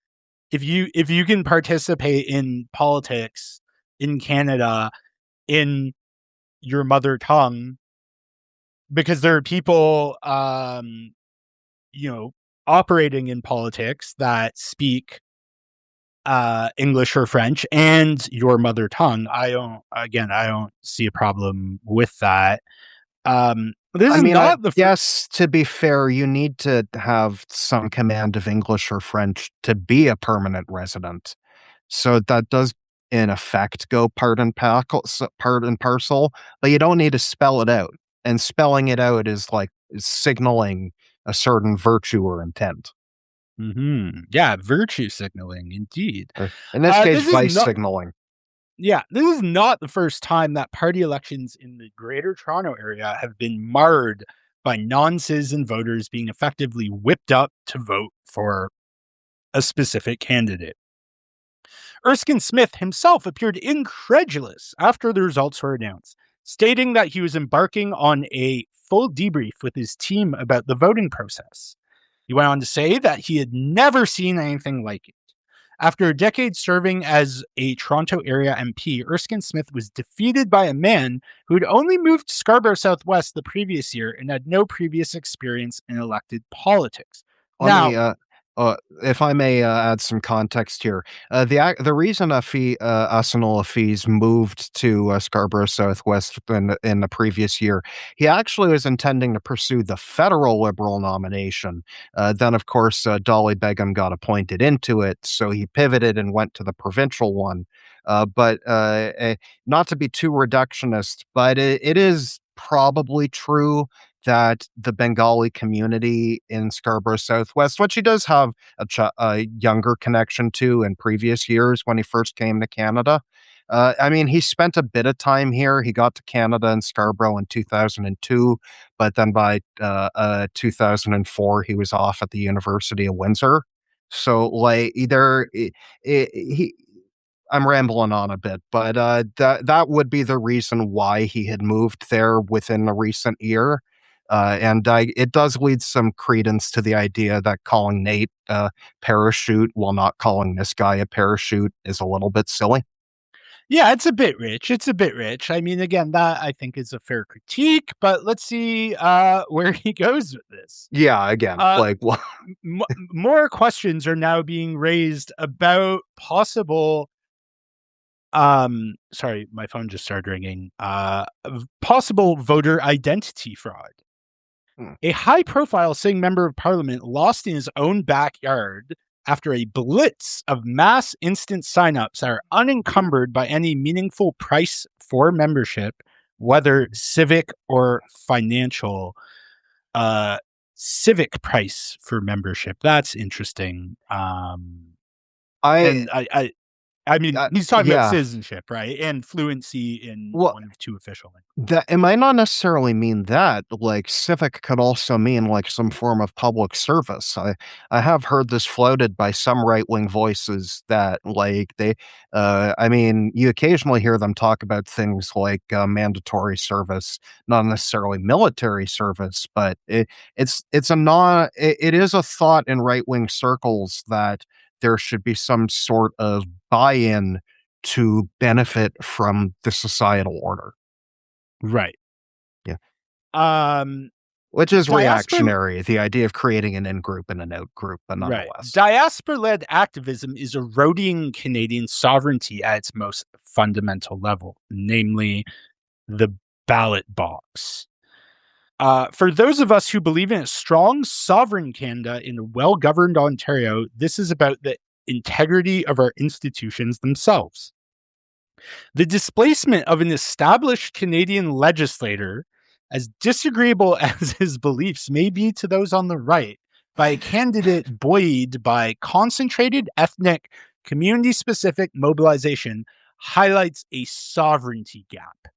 If you can participate in politics in Canada in your mother tongue, because there are people you know operating in politics that speak English or French and your mother tongue. I don't see a problem with that. This I is mean, I not the guess to be fair, you need to have some command of English or French to be a permanent resident. So that does, in effect, go part and parcel, but you don't need to spell it out. And spelling it out is signaling a certain virtue or intent, yeah, virtue signaling indeed. or in this case, This is vice not signaling. Yeah, this is not the first time that party elections in the Greater Toronto Area have been marred by non-citizen voters being effectively whipped up to vote for a specific candidate. Erskine Smith himself appeared incredulous after the results were announced, stating that he was embarking on a full debrief with his team about the voting process. He went on to say that he had never seen anything like it. After a decade serving as a Toronto area MP, Erskine Smith was defeated by a man who had only moved to Scarborough Southwest the previous year and had no previous experience in elected politics. Let Now, me, if I may, add some context here. The reason Asanol Fees moved to Scarborough Southwest in the previous year, he actually was intending to pursue the federal Liberal nomination. Then, of course, Dolly Begum got appointed into it, so he pivoted and went to the provincial one. But not to be too reductionist, but it is probably true that the Bengali community in Scarborough Southwest, which he does have a younger connection to in previous years when he first came to Canada. I mean, he spent a bit of time here. He got to Canada and Scarborough in 2002, but then by 2004, he was off at the University of Windsor. So, like, either he, I'm rambling on a bit, but that would be the reason why he had moved there within the recent year. It does lead some credence to the idea that calling Nate a parachute while not calling this guy a parachute is a little bit silly. yeah, it's a bit rich. It's a bit rich. I mean, again, that I think is a fair critique, but let's see where he goes with this. Yeah, again, Uh, like, well, More questions are now being raised about possible sorry, my phone just started ringing. Possible voter identity fraud. hmm, A high profile sitting member of parliament lost in his own backyard after a blitz of mass instant signups that are unencumbered by any meaningful price for membership, whether civic or financial. Uh, Civic price for membership. That's interesting. I, And I mean, he's talking about yeah. citizenship, right? And fluency in Well, one of two official languages. that it might not necessarily mean that, like, civic could also mean, like, some form of public service. I have heard this floated by some right-wing voices that, I mean, you occasionally hear them talk about things like, mandatory service, not necessarily military service, but it is a thought in right-wing circles that there should be some sort of buy-in to benefit from the societal order. Right. Yeah. Um, Which is diaspora, reactionary, the idea of creating an in group and an out group, but right. nonetheless. Diaspora-led activism is eroding Canadian sovereignty at its most fundamental level, namely the ballot box. For those of us who believe in a strong, sovereign Canada in a well governed Ontario, this is about the integrity of our institutions themselves. The displacement of an established Canadian legislator, as disagreeable as his beliefs may be to those on the right, by a candidate buoyed by concentrated ethnic, community specific mobilization highlights a sovereignty gap.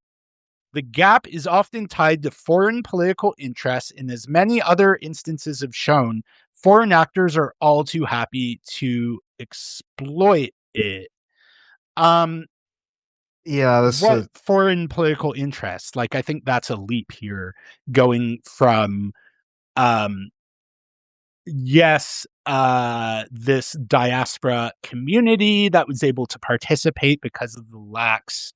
The gap is often tied to foreign political interests, and as many other instances have shown, foreign actors are all too happy to exploit it. Um, Yeah, this what foreign political interests? Like, I think that's a leap here, going from um, yes, this diaspora community that was able to participate because of the lax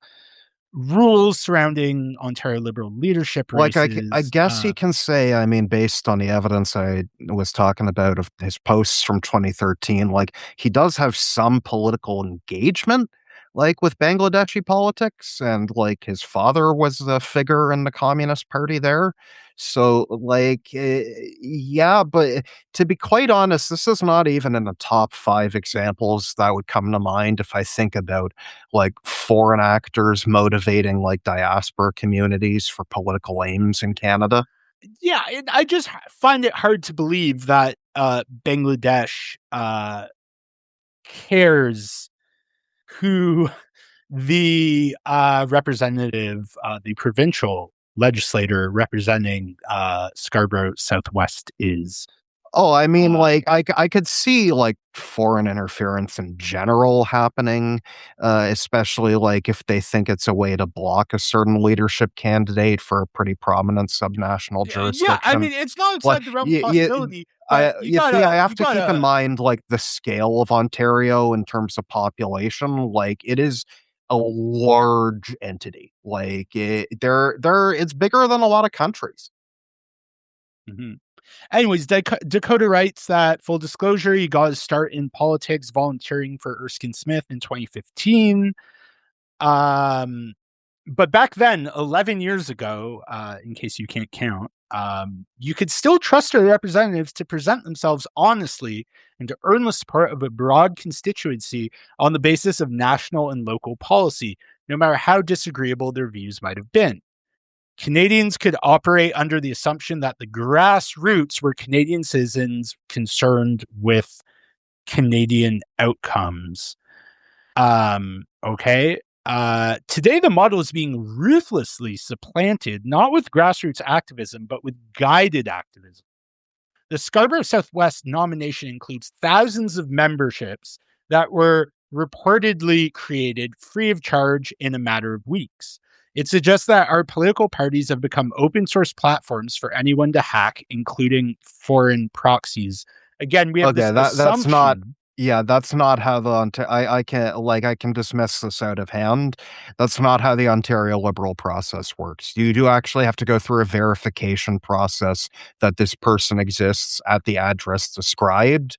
rules surrounding Ontario Liberal leadership like I races. guess you can say, I mean, based on the evidence I was talking about of his posts from 2013, like he does have some political engagement, like with Bangladeshi politics, and like his father was a figure in the Communist Party there. So, like, yeah, but to be quite honest, this is not even in the top five examples that would come to mind if I think about like foreign actors motivating like diaspora communities for political aims in Canada. Yeah, and I just find it hard to believe that Bangladesh cares who the representative, the provincial legislator representing Scarborough Southwest is. Oh, I mean, Uh, like, I could see, like, foreign interference in general happening, especially, like, if they think it's a way to block a certain leadership candidate for a pretty prominent subnational yeah, I jurisdiction. mean, it's not Like, outside the realm of you possibility, but you see, I have you to keep in gotta. mind, like, the scale of Ontario in terms of population, like, it is a large entity, like, it's bigger than a lot of countries. Mhm. Anyways, Dakota writes that full disclosure, he got his start in politics volunteering for Erskine Smith in 2015. Um, but back then, 11 years ago, in case you can't count, you could still trust your representatives to present themselves honestly and to earn the support of a broad constituency on the basis of national and local policy, no matter how disagreeable their views might have been. Canadians could operate under the assumption that the grassroots were Canadian citizens concerned with Canadian outcomes. Okay. Today, the model is being ruthlessly supplanted, not with grassroots activism, but with guided activism. The Scarborough Southwest nomination includes thousands of memberships that were reportedly created free of charge in a matter of weeks. It suggests that our political parties have become open source platforms for anyone to hack, including foreign proxies. Again, we have this Okay, that's not assumption. yeah, that's not how the I can like I can dismiss this out of hand. That's not how the Ontario Liberal process works. You do actually have to go through a verification process that this person exists at the address described,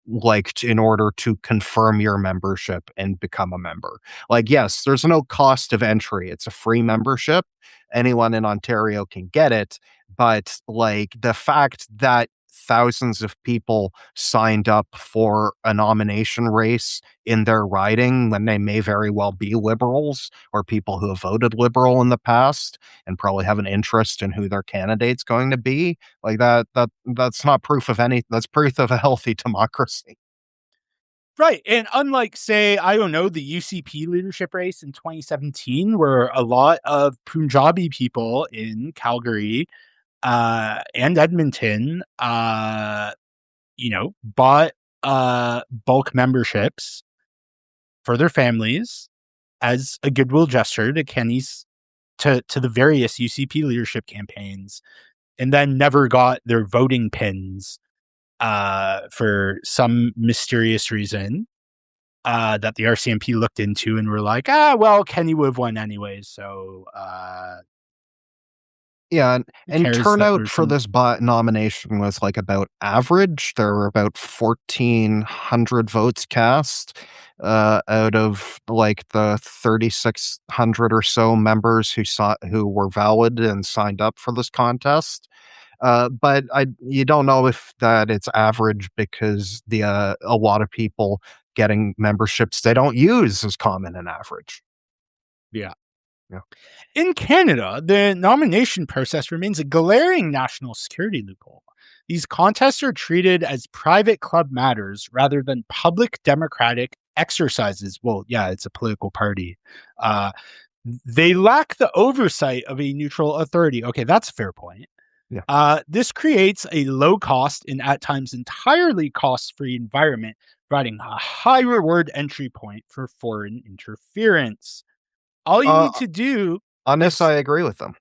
like in order to confirm your membership and become a member. Like, yes, there's no cost of entry. It's a free membership. Anyone in Ontario can get it. But like the fact that thousands of people signed up for a nomination race in their riding when they may very well be liberals or people who have voted liberal in the past and probably have an interest in who their candidate's going to be, like that's not proof of any, that's proof of a healthy democracy. Right. And unlike, say, I don't know, the UCP leadership race in 2017, where a lot of Punjabi people in Calgary and Edmonton, bought bulk memberships for their families as a goodwill gesture to Kenny's to the various UCP leadership campaigns, and then never got their voting pins for some mysterious reason that the RCMP looked into and were like, well, Kenny would have won anyways. So, Yeah, Who and cares that turnout there's for some. this nomination was like about average. There were about 1,400 votes cast out of like the 3,600 or so members who were valid and signed up for this contest. But you don't know if that it's average because a lot of people getting memberships they don't use is common and average. Yeah. Yeah. In Canada, the nomination process remains a glaring national security loophole. These contests are treated as private club matters rather than public democratic exercises. Well, yeah, it's a political party. Uh, they lack the oversight of a neutral authority. Okay, that's a fair point. Yeah. This creates a low cost and at times entirely cost free environment, providing a high reward entry point for foreign interference. All you Uh, need to do on this, is I agree with them.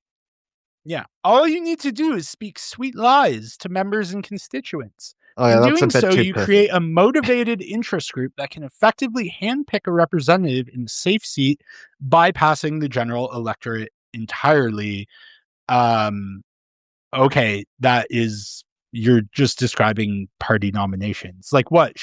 Yeah. All you need to do is speak sweet lies to members and constituents. Oh yeah, In that's a doing bit so, too you pithy. create a motivated interest group that can effectively handpick a representative in a safe seat, bypassing the general electorate entirely. Um, okay, that is you're just describing party nominations. Like what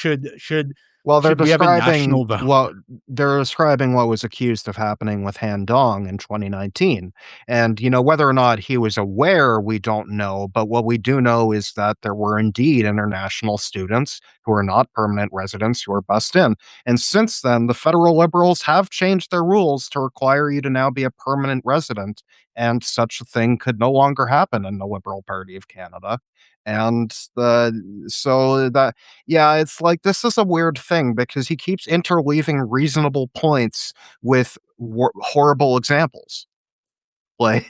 Well, should we have a national vote? they're describing what was accused of happening with Han Dong in 2019. And, whether or not he was aware, we don't know. But what we do know is that there were indeed international students who are not permanent residents who are bussed in. And since then, the federal liberals have changed their rules to require you to now be a permanent resident. And such a thing could no longer happen in the Liberal Party of Canada. And so that yeah, it's like this is a weird thing because he keeps interweaving reasonable points with horrible examples. Like,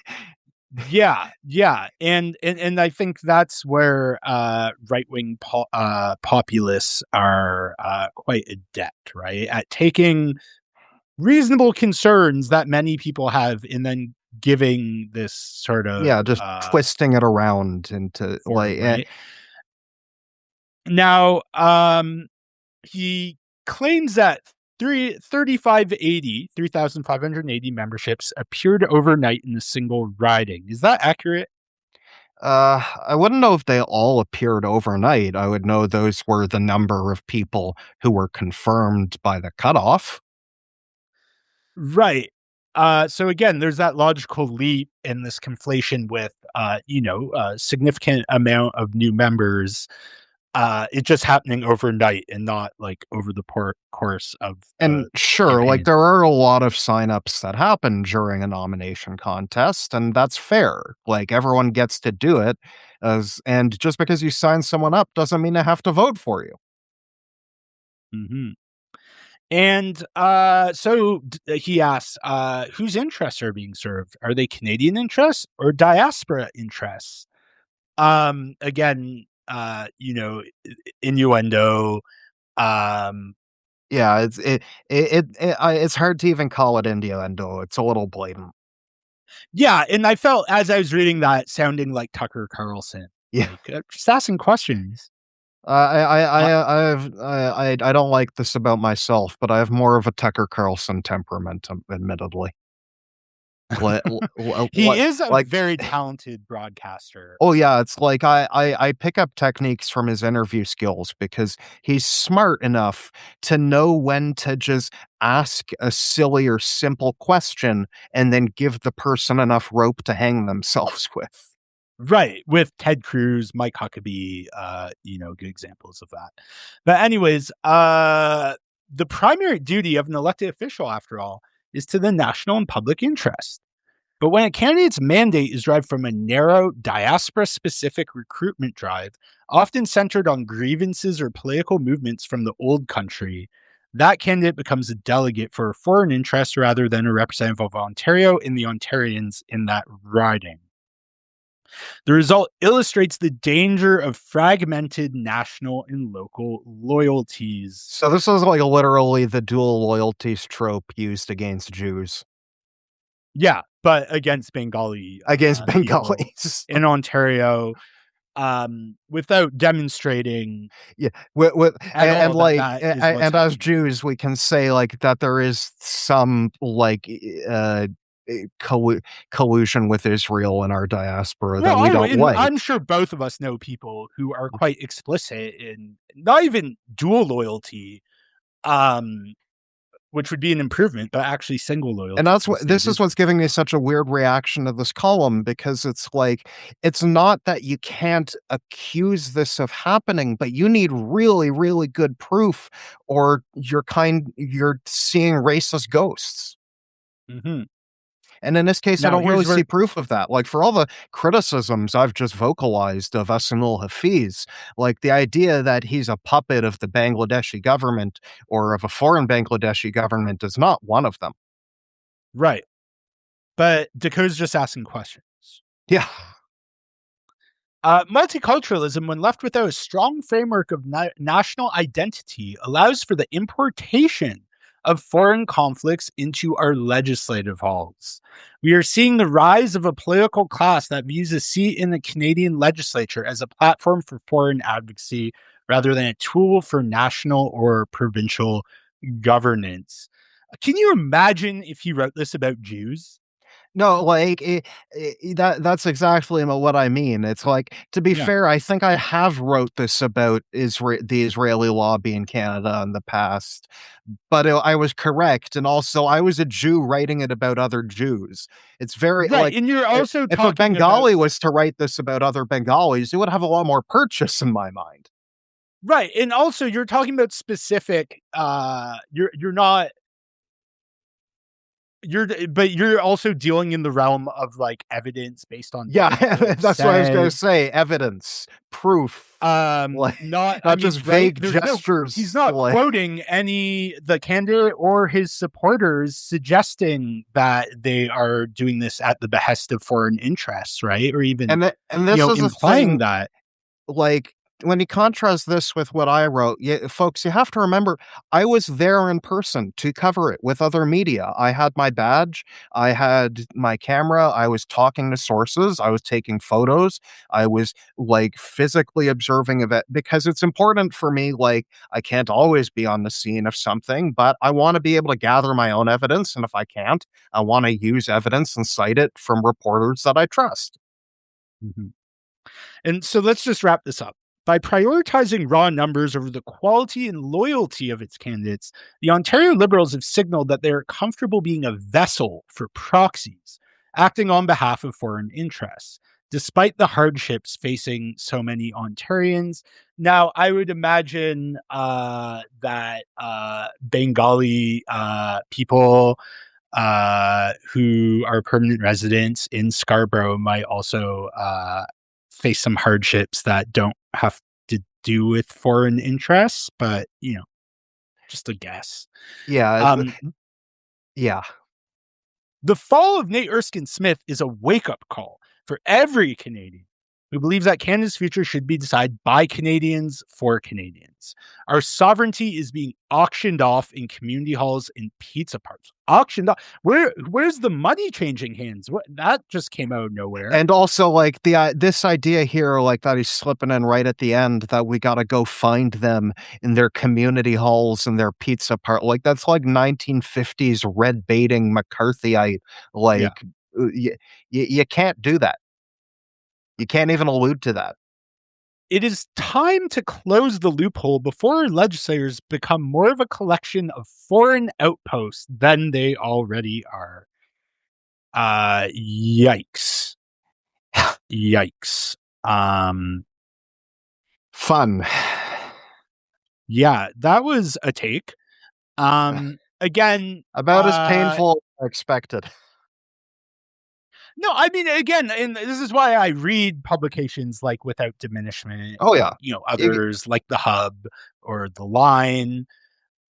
Yeah, yeah, and I think that's where populists are quite adept, right, at taking reasonable concerns that many people have, and then giving this sort of yeah, just twisting it around into form, like, right? Now, he claims that 3,580 memberships appeared overnight in a single riding. Is that accurate? I wouldn't know if they all appeared overnight. I would know those were the number of people who were confirmed by the cutoff. Right. So again, there's that logical leap in this conflation with, a significant amount of new members. It just happening overnight and not like over the course of And the sure, like campaign. there are a lot of signups that happen during a nomination contest, and that's fair. Like everyone gets to do it, and just because you sign someone up doesn't mean they have to vote for you. Hmm. And he asks, whose interests are being served? Are they Canadian interests or diaspora interests? Again, innuendo. Um, Yeah, it's hard to even call it innuendo. It's a little blatant. Yeah, and I felt as I was reading that sounding like Tucker Carlson, Yeah, like, just asking questions. Uh, I don't like this about myself, but I have more of a Tucker Carlson temperament, admittedly. Like, he is a like very talented broadcaster. Oh yeah, it's like I pick up techniques from his interview skills because he's smart enough to know when to just ask a silly or simple question and then give the person enough rope to hang themselves with. Right, with Ted Cruz, Mike Huckabee, good examples of that. But anyways, the primary duty of an elected official, after all, is to the national and public interest. But when a candidate's mandate is derived from a narrow, diaspora specific recruitment drive, often centered on grievances or political movements from the old country, that candidate becomes a delegate for a foreign interest rather than a representative of Ontario and the Ontarians in that riding. The result illustrates the danger of fragmented national and local loyalties. So this is like literally the dual loyalties trope used against Jews, Yeah, but against Bengali against people Bengalis. in Ontario, without demonstrating Yeah, with at all that like that is what's and as happening. Jews, we can say like that there is some like collusion with Israel in our diaspora that Well, we don't and like. I'm sure both of us know people who are quite explicit in not even dual loyalty, um, which would be an improvement, but actually single And loyalty that's to the what state of this is what's Israel. giving me such a weird reaction to this column because it's like, it's not that you can't accuse this of happening, but you need really, really good proof or you're seeing racist ghosts. Hmm. And in this case, I Now, don't really here's see where proof of that. Like for all the criticisms I've just vocalized of Asimul Hafiz, like the idea that he's a puppet of the Bangladeshi government or of a foreign Bangladeshi government is not one of them. right, but Dakota's just asking questions. Yeah. Multiculturalism, when left without a strong framework of national identity, allows for the importation of foreign conflicts into our legislative halls. We are seeing the rise of a political class that views a seat in the Canadian legislature as a platform for foreign advocacy rather than a tool for national or provincial governance. Can you imagine if he wrote this about Jews? No, like, that's exactly what I mean. It's like, to be Yeah. fair, I think I have wrote this about the Israeli lobby in Canada in the past, but I was correct, and also I was a Jew writing it about other Jews. It's very Right. like, And you're also if a talking about Bengali was to write this about other Bengalis, it would have a lot more purchase in my mind. right, and also you're talking about specific, you're not you're but you're also dealing in the realm of, like, evidence based on Yeah, things that are that's what I was gonna said. say, evidence, proof, like, Not I not mean, just right? vague There's no he's gestures, not like. quoting any the candidate or his supporters suggesting that they are doing this at the behest of foreign interests, right? Or even, And this is a implying thing, that. like, when you contrast this with what I wrote, folks, you have to remember, I was there in person to cover it with other media. I had my badge, I had my camera, I was talking to sources, I was taking photos, I was like physically observing of it because it's important for me. Like, I can't always be on the scene of something, but I want to be able to gather my own evidence. And if I can't, I want to use evidence and cite it from reporters that I trust. Mhm. And so let's just wrap this up. By prioritizing raw numbers over the quality and loyalty of its candidates, the Ontario Liberals have signaled that they are comfortable being a vessel for proxies, acting on behalf of foreign interests, despite the hardships facing so many Ontarians. Now, I would imagine that Bengali people who are permanent residents in Scarborough might also face some hardships that don't have to do with foreign interests, but just a guess. Yeah, Um, yeah. the fall of Nate Erskine Smith is a wake up call for every Canadian who believes that Canada's future should be decided by Canadians for Canadians. Our sovereignty is being auctioned off in community halls and pizza parks. Auctioned off. Where's the money changing hands? What that just came out of nowhere. And also, like, this idea here, like, that he's slipping in right at the end, that we gotta go find them in their community halls and their pizza part, like, that's like 1950s red baiting McCarthyite, Yeah. like, you can't do that. You can't even allude to that. It is time to close the loophole before legislators become more of a collection of foreign outposts than they already are. Yikes. Yikes. Um, Fun. yeah, that was a take. Again, About as painful as I expected. no, I mean, again, and this is why I read publications like Without Diminishment Oh, and, yeah. You others like The Hub or The Line.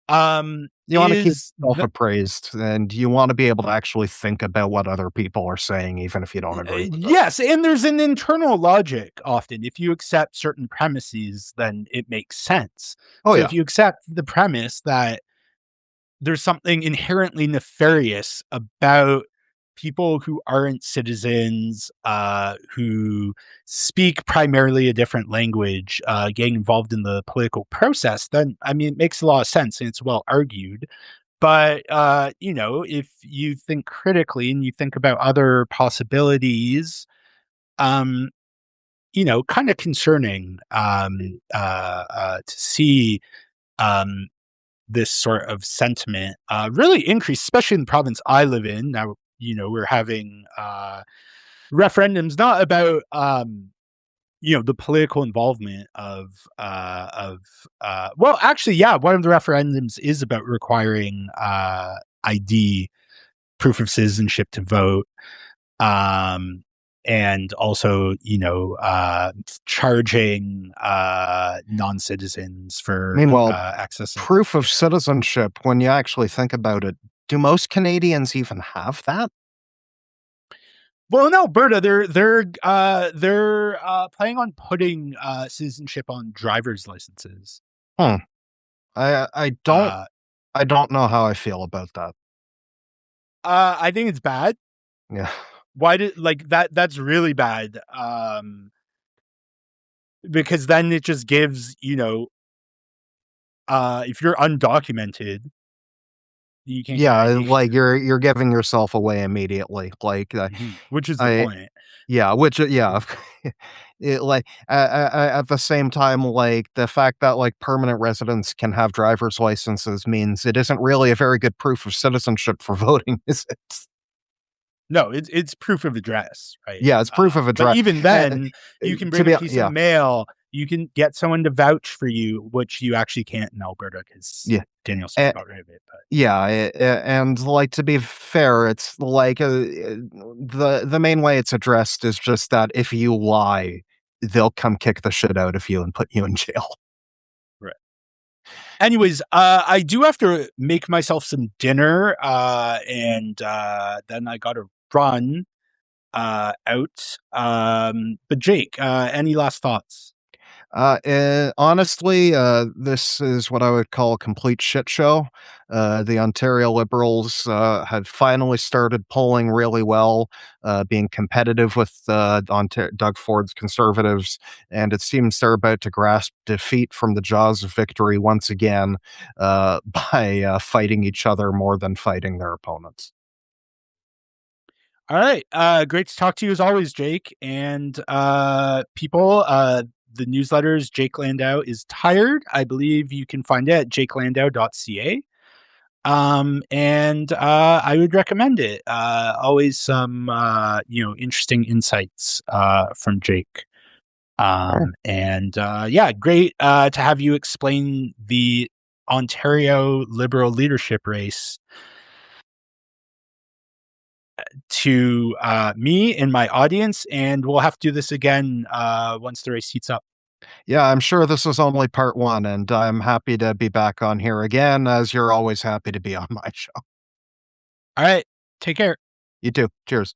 you wanna keep Is yourself appraised, and you wanna be able to actually think about what other people are saying, even if you don't agree with it. yes, and there's an internal logic often. If you accept certain premises, then it makes sense. Oh, So yeah. if you accept the premise that there's something inherently nefarious about people who aren't citizens, who speak primarily a different language, getting involved in the political process, then I mean, it makes a lot of sense and it's well argued. But if you think critically and you think about other possibilities, um, kind of concerning to see um, this sort of sentiment really increase, especially in the province I live in. Now, we're having referendums not about the political involvement well, actually, yeah, one of the referendums is about requiring ID, proof of citizenship, to vote, um and also charging non-citizens for Meanwhile, accessing proof of healthcare. citizenship, when you actually think about it, do most Canadians even have that? Well, in Alberta, they're planning on putting citizenship on driver's licenses. Hmm. I I don't uh I don't know how I feel about that. I think it's bad. Yeah. Why did like that's really bad, because then it just gives, if you're undocumented, you can't get Yeah, ID. like you're giving yourself away immediately. Like Mhm, which is the I point. yeah, which yeah, it like at the same time, like the fact that like permanent residents can have driver's licenses means it isn't really a very good proof of citizenship for voting, is it? No, it's proof of address, right? Yeah, it's proof of But address. even then, you can To bring a be piece of yeah, mail, you can get someone to vouch for you, which you actually can't in Alberta because yeah. Daniel Smith got rid of it. But Yeah, and like to be fair, it's like the main way it's addressed is just that if you lie, they'll come kick the shit out of you and put you in jail. right. Anyways, I do have to make myself some dinner, and then I got to run out. But Jake, any last thoughts? Honestly, this is what I would call a complete shit show. The Ontario Liberals had finally started polling really well, being competitive with Doug Ford's Conservatives, and it seems they're about to grasp defeat from the jaws of victory once again by fighting each other more than fighting their opponents. All right. Great to talk to you as always, Jake. And people, the newsletters Jake Landau is tired. I believe you can find it at jakelandau.ca. And I would recommend it. Always some interesting insights from Jake. And yeah, great to have you explain the Ontario Liberal leadership race to me and my audience, and we'll have to do this again once the race heats up. Yeah, I'm sure this was only part one, and I'm happy to be back on here again, as you're always happy to be on my show. All right, take care. You too. Cheers.